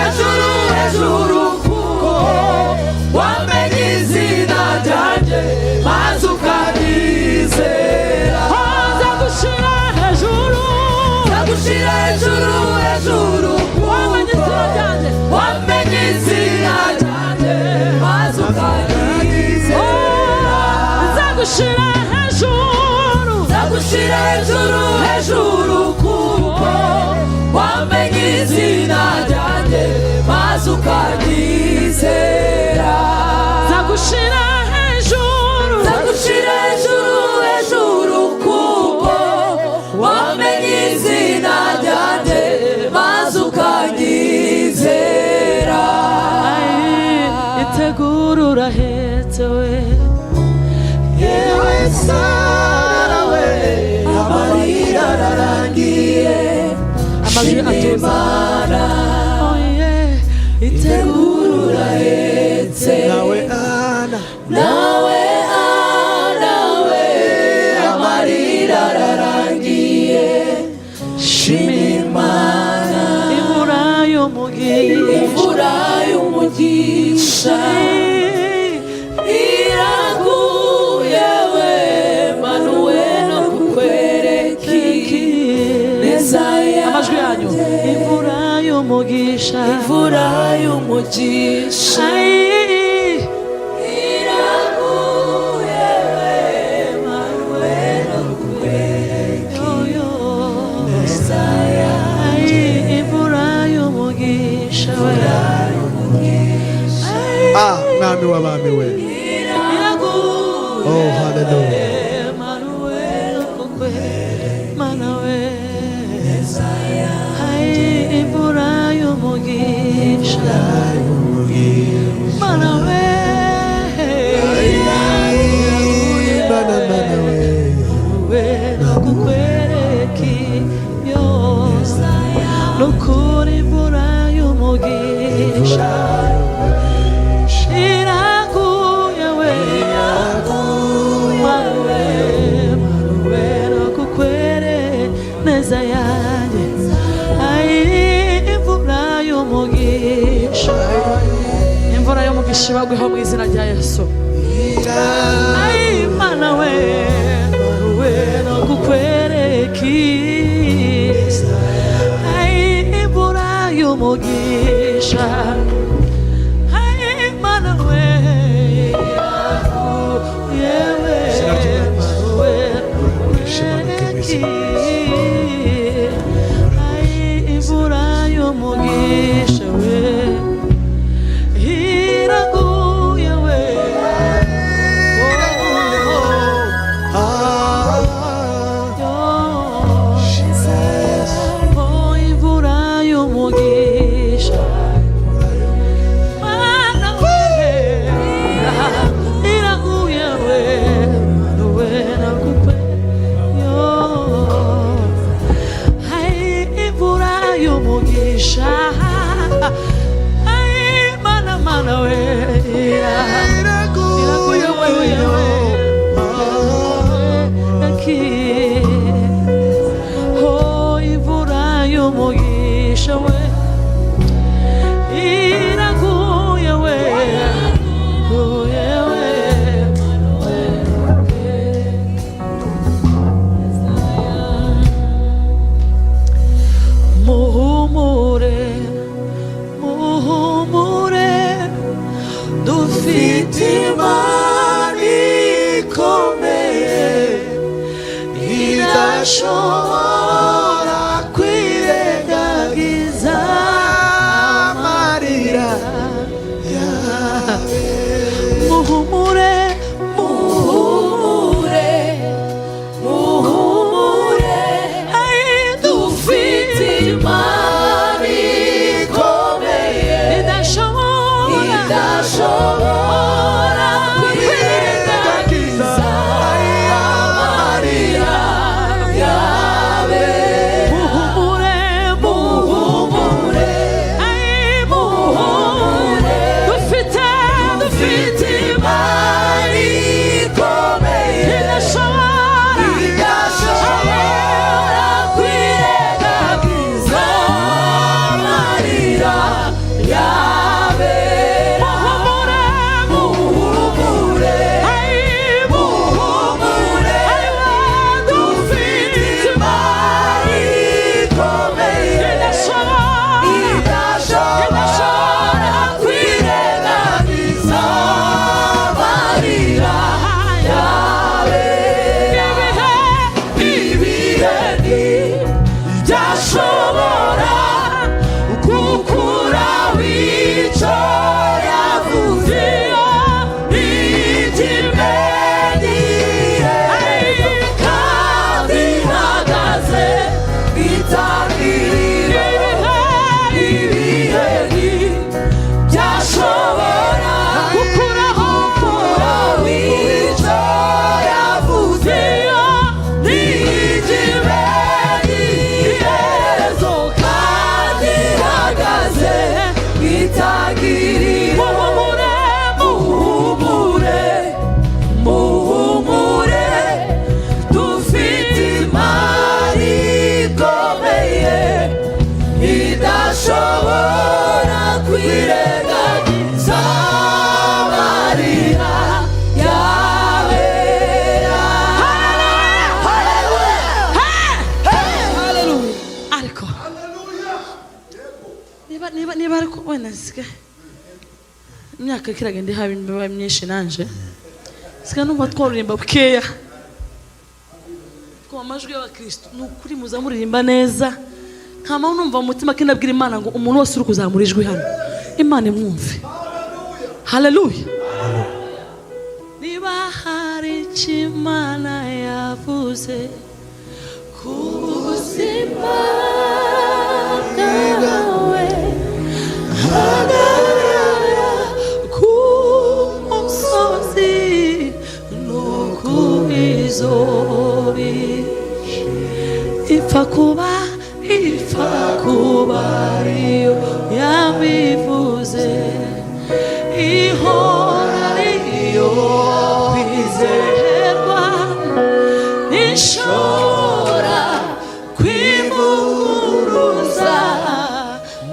hejuru hejuru kuko wamenye izina ryanjye maze ukanyizera zagushira hejuru hejuru wamenye izina ryanjye wamenye izina ryanjye maze ukanyizera zagushira hejuru kuko wamenye izina ryanjye maze ukanyizera zagushira hejuru kuko wamenye izina ryanjye maze ukanyizera itegura urahetse we yewe Sara we amarira ararangiye amajwi atuza itegura urahetse nawe ana we amarira ararangiye shimimana imvura y'umugisha iraguye we manuwe no kukwereka neza amajwi yanyu imvura y'umugisha iraguye we manuwe no kukwereka neza imvura y'umugisha we mwami w'abami we oh hallelujah imvura y'umugisha mana we nakukwereka yose nukuri imvura y'umugisha iraguye we manuwe nakukwereka neza yanjye imvura y'umugisha ibagweho mu izina rya Yesu Mana we no kukwereka imvura y'umugisha Mana we yewe imvura y'umugisha we iraguye we imvura y'umugisha Mana we iraguye we nakupe imvura y'umugisha Mana we iraguye we imvura y'umugisha we iraguye we muhumure dufite Imana ikomeye idashobora kwirengagiza amarira yawe muhumure dufite Imana ikomeye idashobora kwirengagiza niba ariko wenda nsike imyaka kiragenda haba imbiba myinshi nanje sika numva twaririmba bukeya ko amajwi y'abakristo nukuri muzamuririmba neza kama numva umutima kinabwira Imana ngo umuntu wose uri kuzamura ijwi hano Imana imwumve. Haleluya. Niba hari Imana yavuze kubuzima bwawe hagarara ku musozi n'ukubizori ipfa kuba iyo yabivuze ihora iyo kwizerwa nishobora kwivuguruza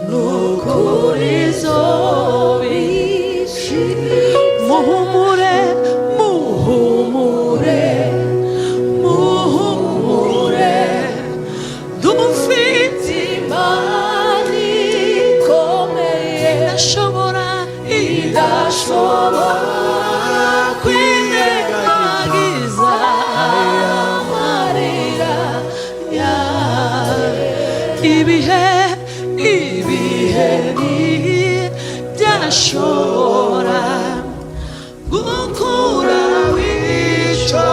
n'ukuri zobishi muhumure dufite imana ikomeye idashobora kwirengagiza amarira yawe ibihe byashobora gukura w'icyo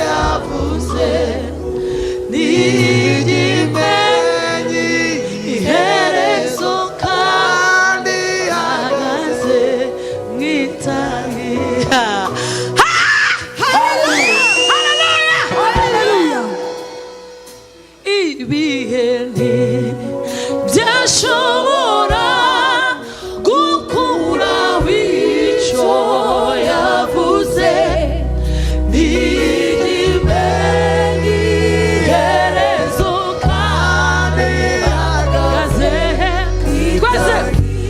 yavuze n'igimenyi iherezo kandi ahagaze mwitangira. Haleluya. Ibihe byashobora gukura w'icyo yavuze n'igimenyi iherezo kandi ahagaze mwitangira.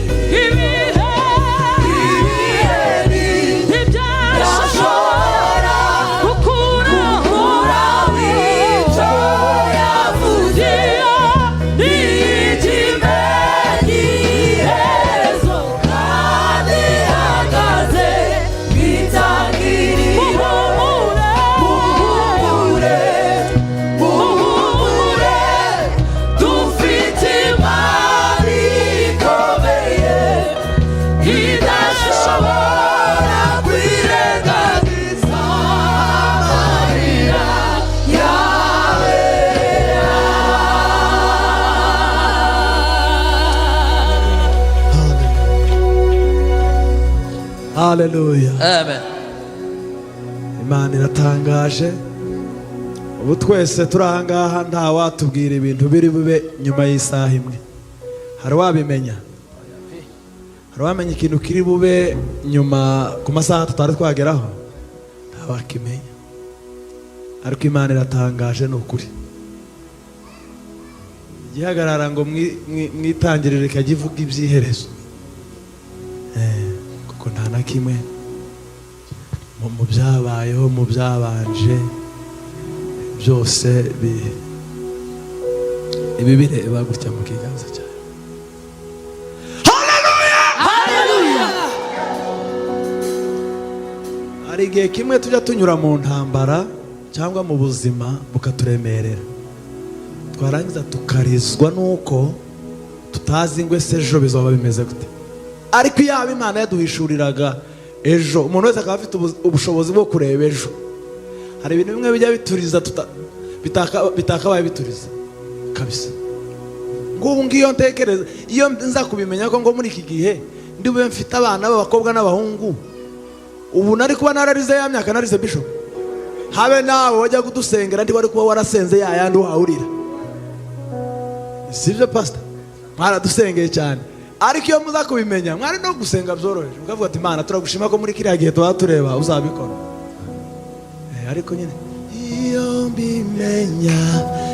Haleluya. Amen. Imana iratangaje. Ubu twese turahangaha nta watubwira ibintu biri bube nyuma y'isaha imwe. Hari wabimenya? Hari wamenya ikintu kiri bube nyuma ku masaha tutari twageraho? Nta wakimenya. Ariko Imana iratangaje n'ukuri. Gihagarara ngo mwitangirire kagivuga ibyiherezo. kuko nta na kimwe mu byabayeho mu byabanje byose ibi bireba gutya mu kiganza cyawe. Haleluya! Hari igihe kimwe tujya tunyura mu ntambara cyangwa mu buzima bukaturemerera, twarangiza tukarizwa nuko tutazi ngo ese ejo bizaba bimeze gute. Ariko iyaba Imana yaduhishuriraga ejo, umuntu wese akaba afite ubushobozi bwo kureba ejo. Hari ibintu bimwe bijya bituriza bitakabaye bituriza kabisa. Ngubu ngiyo ntekereza, iyo nza kubimenya ko ngo muri iki gihe ndi bube mfite abana b'abakobwa n'abahungu, ubu nari kuba nararize ya myaka narize bishop. Habe nawe wajya kudusengera ndi wari kuba warasenze ya yandi wahurira. Sibyo pastor? Mwaradusengeye cyane. Ariko iyo muza kubimenya mwari no gusenga byoroheje, mukavuga ati Imana turagushima ko muri kiriya gihe tuba tureba uzabikora. Ariko nyine iyo mbimenya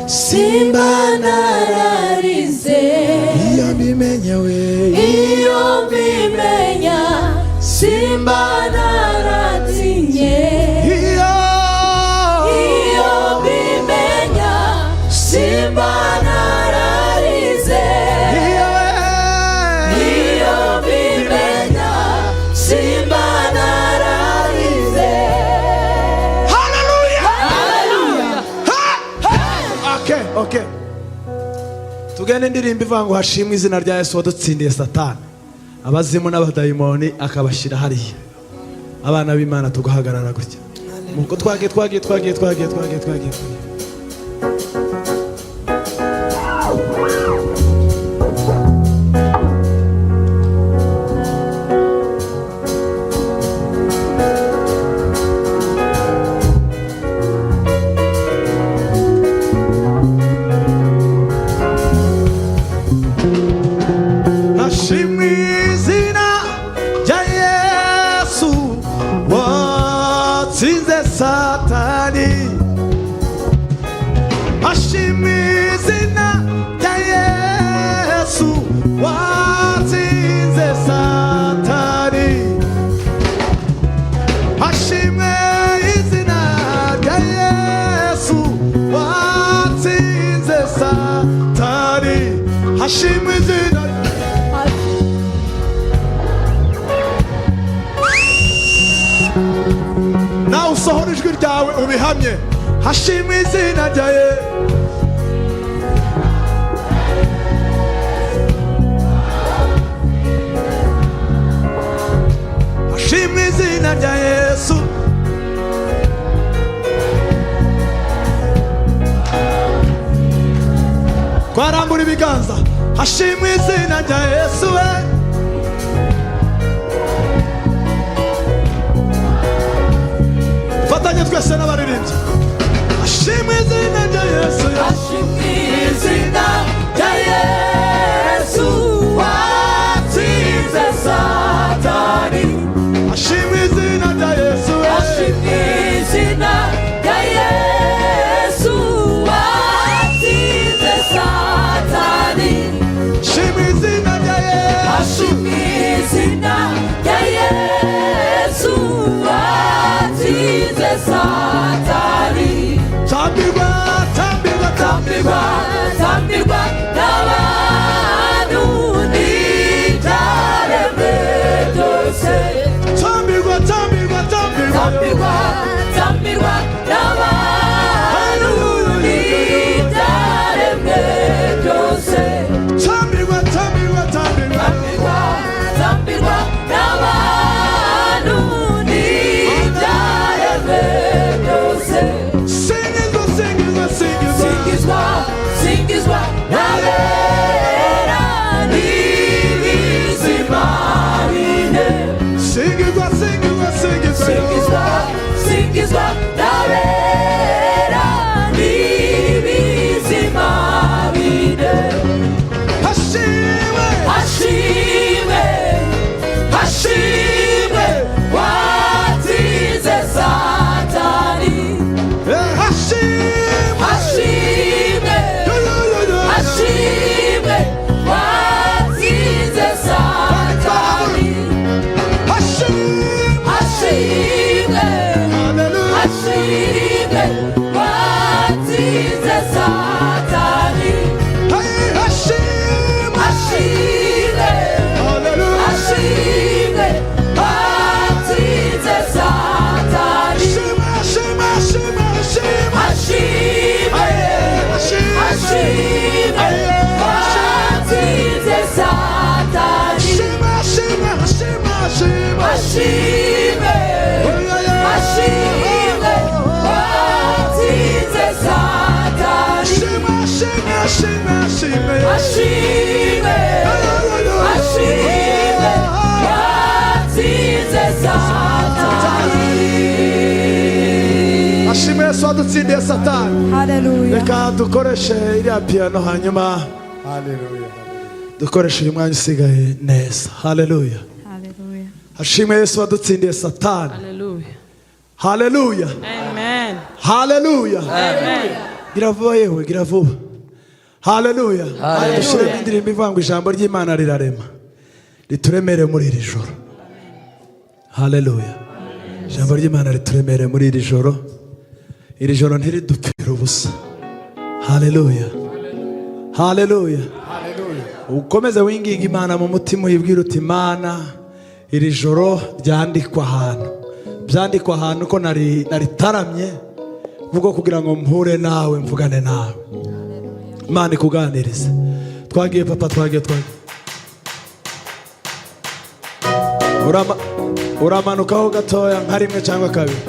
simba nararize, iyo mbimenya we, iyo mbimenya simba naratinye, iyo mbimenya simba nararize, iyo mbimenya simba nararize. Okay. Tugende indirimbo ivuga ngo hashimwe izina rya Yesu wadutsindiye Satani, abazimu n'abadayimoni akabashyira hariya, abana b'Imana tugahagarara gutya. Muko twagiye Satani, hashimwe izina rya Yesu watsinze Satani, hashimwe izina rya Yesu watsinze Satani, hashimwe izina. Nawe usohora ijwi ryawe ubihamye, hashimwe izina rya Yesu, hashimwe izina rya Yesu, twarambura ibiganza, hashimwe izina rya Yesu we. Fatanye twese n'abaririmbyi, hashimwe izina rya Yesu, hashimwe izina rya Yesu watsinze Satani, hashimwe izina rya Yesu, hashimwe izina rya Yesu watsinze Satani, hashimwe izina rya Yesu, ashime ashime watsinze satani ashime ashime ashime watsinze satani ashime Yesu wadutsindiye satani. Hallelujah. Reka dukoreshe iriya piano hanyuma dukoreshe uyu mwanya usigaye neza. Haleluya. Hallelujah. Hashimwe Yesu wadutsindiye satani. Hallelujah. Haleluya. Amen. Haleluya. Amen. Gira vuba yewe, gira vuba. Haleluya. Dushiremo indirimbo ivuga ngo ijambo ry'Imana rirarema rituremere muri iri joro. Haleluya. Ijambo ry'Imana rituremere muri iri joro. Iri joro ntiridupfire ubusa. Haleluya. Haleluya. Ukomeze winginga Imana mu mutima uyibwira uti Imana, iri joro ryandikwa ahantu, byandikwa ahantu ko naritaramye vuga kugira ngo mpure nawe mvugane nawe. Imana ikuganirize. Twagiye papa, twagiye. Uramanukaho gatoya nka rimwe cyangwa kabiri.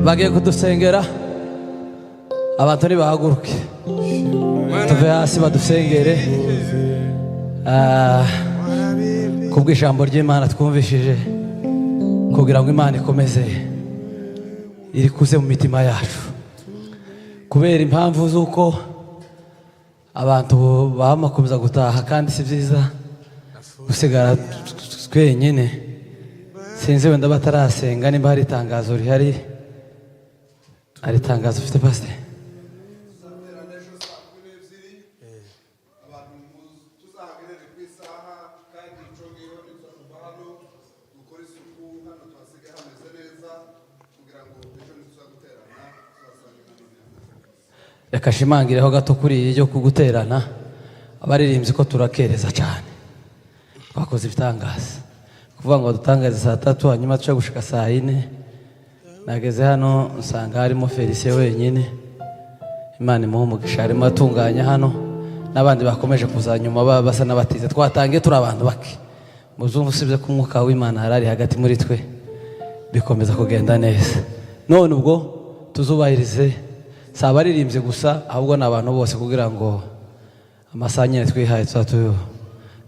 bagiye kudusengera abantu nibahaguruke tuve hasi badusengere kubw'ijambo ry'Imana twumvishije kugira ngo Imana ikomeze irikuze mu mitima yacu kubera impamvu z'uko abantu bamakomeza gutaha kandi si byiza gusigara twenyine. Sinzi wenda batarasenga nimba hari itangazo rihari. Ari tangazo ufite pastor? Reka shimangireho gato kuri iryo kuguterana. Abaririmbyi ko turakereza cyane. Twakoze ibitangaza. Kuvuga ngo dutangaze saa 3 hanyuma tuca gushika saa 4. Nageze hano nsanga harimo Felicien wenyine. Imana imuhe umugisha, arimo atunganya hano n'abandi bakomeje kuzanyuma basa n'abatize. Twatangiye turi abantu bake. Muzumva usibye ko umwuka w'Imana harari hagati muri twe bikomeza kugenda neza. None ubwo tuzubahirize saba aririmbye gusa ahubwo n'abantu bose kugira ngo amasanyene twihaye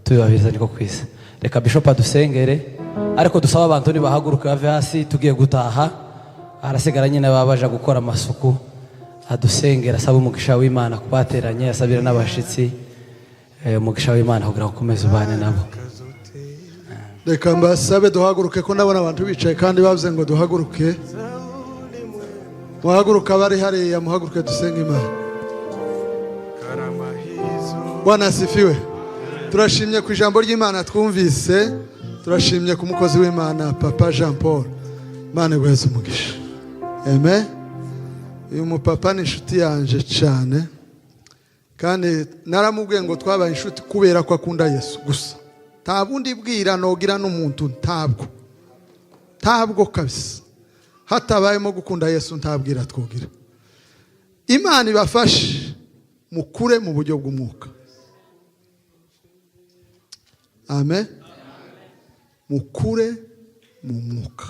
tuyubahiriza niko kwisa. Reka Bishop adusengere ariko dusaba abantu nibahaguruka bave hasi tugiye gutaha. Arasigara nyine babaje gukora amasuku. Adusengera asaba umugisha w'Imana kubateranye, asabira n'abashitsi umugisha w'Imana kugira ngo ukomeze ubane nabo. Reka mbasabe duhaguruke ko ndabona abantu bicaye kandi bavuze ngo duhaguruke. Muhaguruka bari hariya, muhaguruke dusenge Imana. Bwana asifiwe. Turashimye ku ijambo ry'Imana twumvise. Turashimye ku mukozi w'Imana Papa Jean Paul. Imana igweze umugisha. Amen. Uyu mupapa ni inshuti yanje cyane kandi naramubwiye ngo twabaye inshuti kubera ko akunda Yesu gusa. Nta bundi bwira nogira n'umuntu ntabwo kabisa. Hatabayemo gukunda Yesu ntabwira twogira. Imana ibafashe mukure mu buryo bw'umwuka. Amen. Mukure mu mwuka.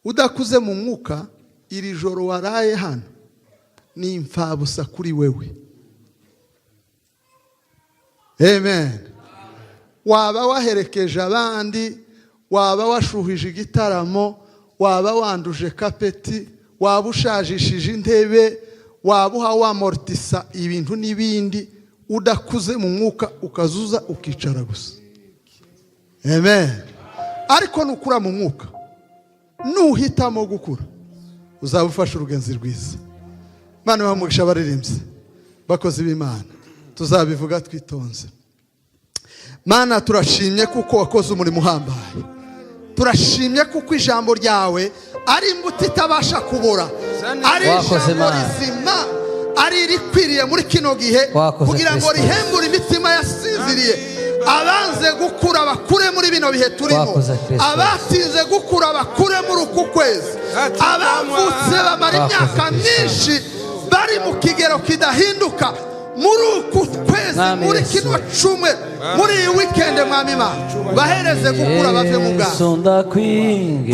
Udakuze mu mwuka, iri joro waraye hano ni imfabusa kuri wewe. Amen. Waba waherekeje abandi, waba washuhije igitaramo, waba wanduje kapeti, waba ushajishije intebe, waba wamortisa ibintu n'ibindi, udakuze mu mwuka ukazuza ukicara gusa. Amen. Ariko nukura mu mwuka, nuhitamo gukura, uzabufasha urugenzi rwiza. Mana bamugisha abaririmbyi bakoze b'Imana, tuzabivuga twitonze. Mana turashimye kuko wakoze umurimo uhambaye. Turashimye kuko ijambo ryawe ari imbuto itabasha kubora, ari ijambo rizima, ari rikwiriye muri kino gihe kugira ngo rihembure imitima yasinziriye. Abanze gukura bakure muri bino bihe turimo, abatinze gukura bakure muri uku kwezi, abavutse bamara imyaka myinshi bari mu kigero kidahinduka. muri uku kwezi muri kino cumwe muri iyi wikende mwami Imana bahereze gukura bave mu bwato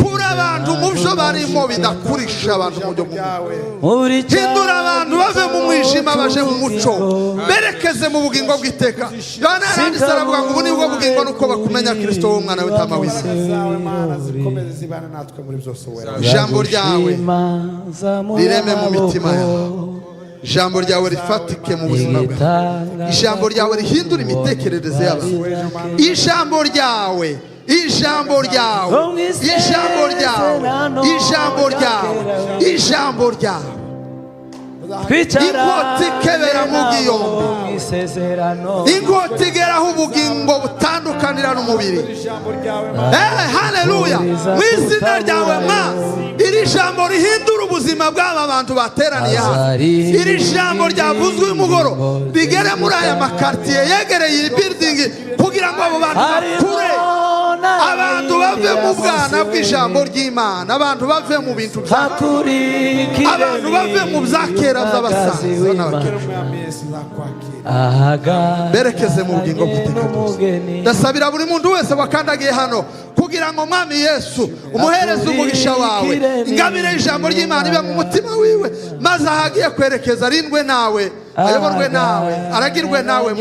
kura abantu mu byo barimo bidakurisha abantu mu byo hindura abantu bave mu mwijima baje mu muco berekeze mu bugingo bw'iteka Yohana yaranditse aravuga ngo ubu ni bwo bugingo nuko bakumenya Kristo w'umwana w'intama w'Imana ijambo ryawe rireme mu mitima yawe ijambo ryawe rifatike mu buzima bwawe ijambo ryawe rihindura imitekerereze y'abantu ijambo ryawe ijambo ryawe ijambo ryawe ijambo ryawe ijambo ryawe inkota ikebera mu gihombo inkota igeraho ubugingo butandukanira n'umubiri haleluya mu izina ryawe ma iri jambo rihindura ubuzima bw'aba bantu bateraniye hano iri jambo ryavuzwe uyu mugoroba rigere muri aya makartiye yegereye iyi building kugira ngo abo bantu bakure abantu bave mu bwana bw'ijambo ry'Imana abantu bave mu bintu by'akuri abantu bave mu byakera by'abasaza berekeze mu bugingo bw'iteka ndasabira buri muntu wese wakandagiye hano kugira ngo mwami Yesu umuhereze umugisha wawe ingabire y'ijambo ry'Imana ibe mu mutima wiwe maze ahagiye kwerekeza arindwe nawe ayoborwe nawe aragirwe nawe